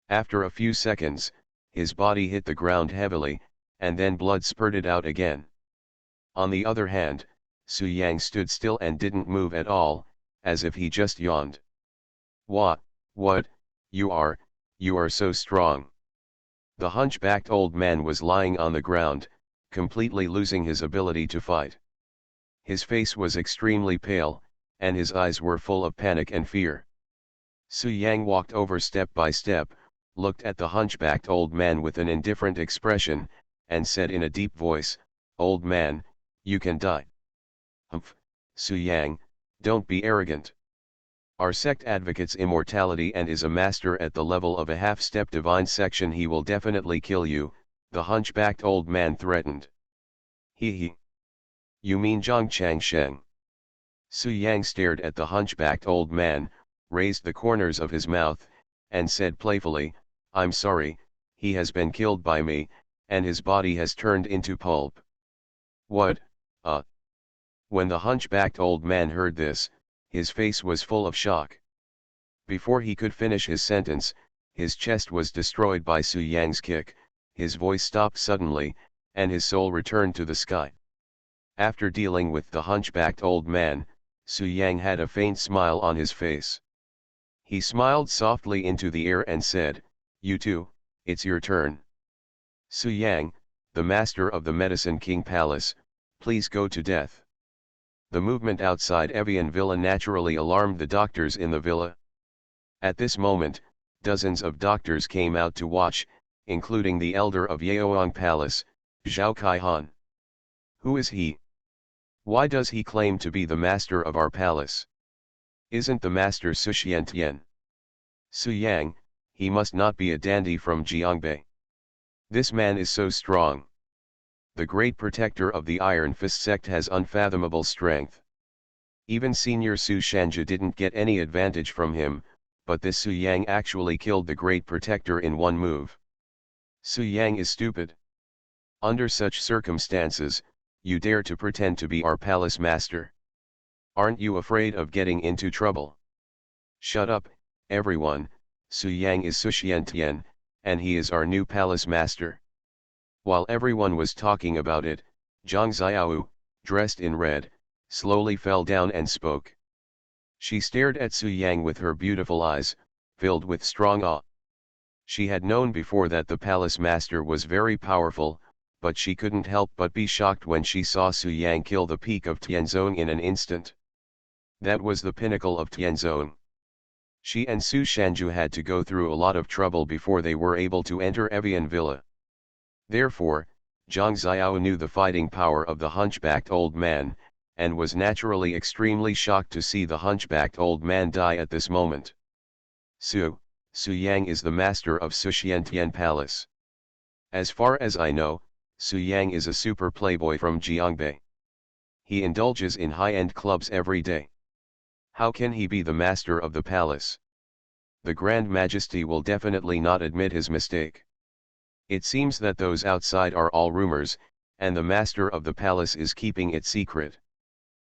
After a few seconds, his body hit the ground heavily, and then blood spurted out again. On the other hand, Su Yang stood still and didn't move at all, as if he just yawned. What, you are so strong. The hunchbacked old man was lying on the ground, completely losing his ability to fight. His face was extremely pale, and his eyes were full of panic and fear. Su Yang walked over step by step, looked at the hunchbacked old man with an indifferent expression, and said in a deep voice, old man, you can die. Humph, Su Yang, don't be arrogant. Our sect advocates immortality and is a master at the level of a half-step divine section. He will definitely kill you, the hunchbacked old man threatened. He. You mean Zhang Changsheng? Su Yang stared at the hunchbacked old man, raised the corners of his mouth, and said playfully, I'm sorry, he has been killed by me, and his body has turned into pulp. What? When the hunchbacked old man heard this, his face was full of shock. Before he could finish his sentence, his chest was destroyed by Su Yang's kick, his voice stopped suddenly, and his soul returned to the sky. After dealing with the hunchbacked old man, Su Yang had a faint smile on his face. He smiled softly into the air and said, "You too, it's your turn. Su Yang, the master of the Medicine King Palace, please go to death." The movement outside Evian Villa naturally alarmed the doctors in the villa. At this moment, dozens of doctors came out to watch, including the elder of Yaoang Palace, Zhao Kaihan. Who is he? Why does he claim to be the master of our palace? Isn't the master Su Xiantian? Su Yang, he must not be a dandy from Jiangbei. This man is so strong. The great protector of the Iron Fist sect has unfathomable strength. Even Senior Su Shanja didn't get any advantage from him, but this Su Yang actually killed the great protector in one move. Su Yang is stupid. Under such circumstances, you dare to pretend to be our palace master? Aren't you afraid of getting into trouble? Shut up, everyone. Su Yang is Su Xiantian, and he is our new palace master. While everyone was talking about it, Zhang Xiao, dressed in red, slowly fell down and spoke. She stared at Su Yang with her beautiful eyes, filled with strong awe. She had known before that the palace master was very powerful, but she couldn't help but be shocked when she saw Su Yang kill the peak of Tianzong in an instant. That was the pinnacle of Tianzong. She and Su Shanju had to go through a lot of trouble before they were able to enter Evian Villa. Therefore, Zhang Xiao knew the fighting power of the hunchbacked old man, and was naturally extremely shocked to see the hunchbacked old man die at this moment. Su Yang is the master of Su Xiantian Palace. As far as I know, Su Yang is a super playboy from Jiangbei. He indulges in high-end clubs every day. How can he be the master of the palace? The Grand Majesty will definitely not admit his mistake. It seems that those outside are all rumors, and the master of the palace is keeping it secret.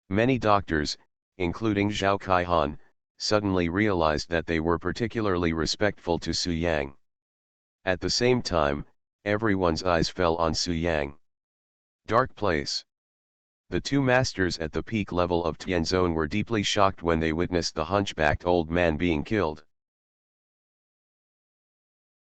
Many doctors, including Zhao Kaihan, suddenly realized that they were particularly respectful to Su Yang. At the same time, everyone's eyes fell on Su Yang. Dark place. The two masters at the peak level of Tianzong were deeply shocked when they witnessed the hunchbacked old man being killed.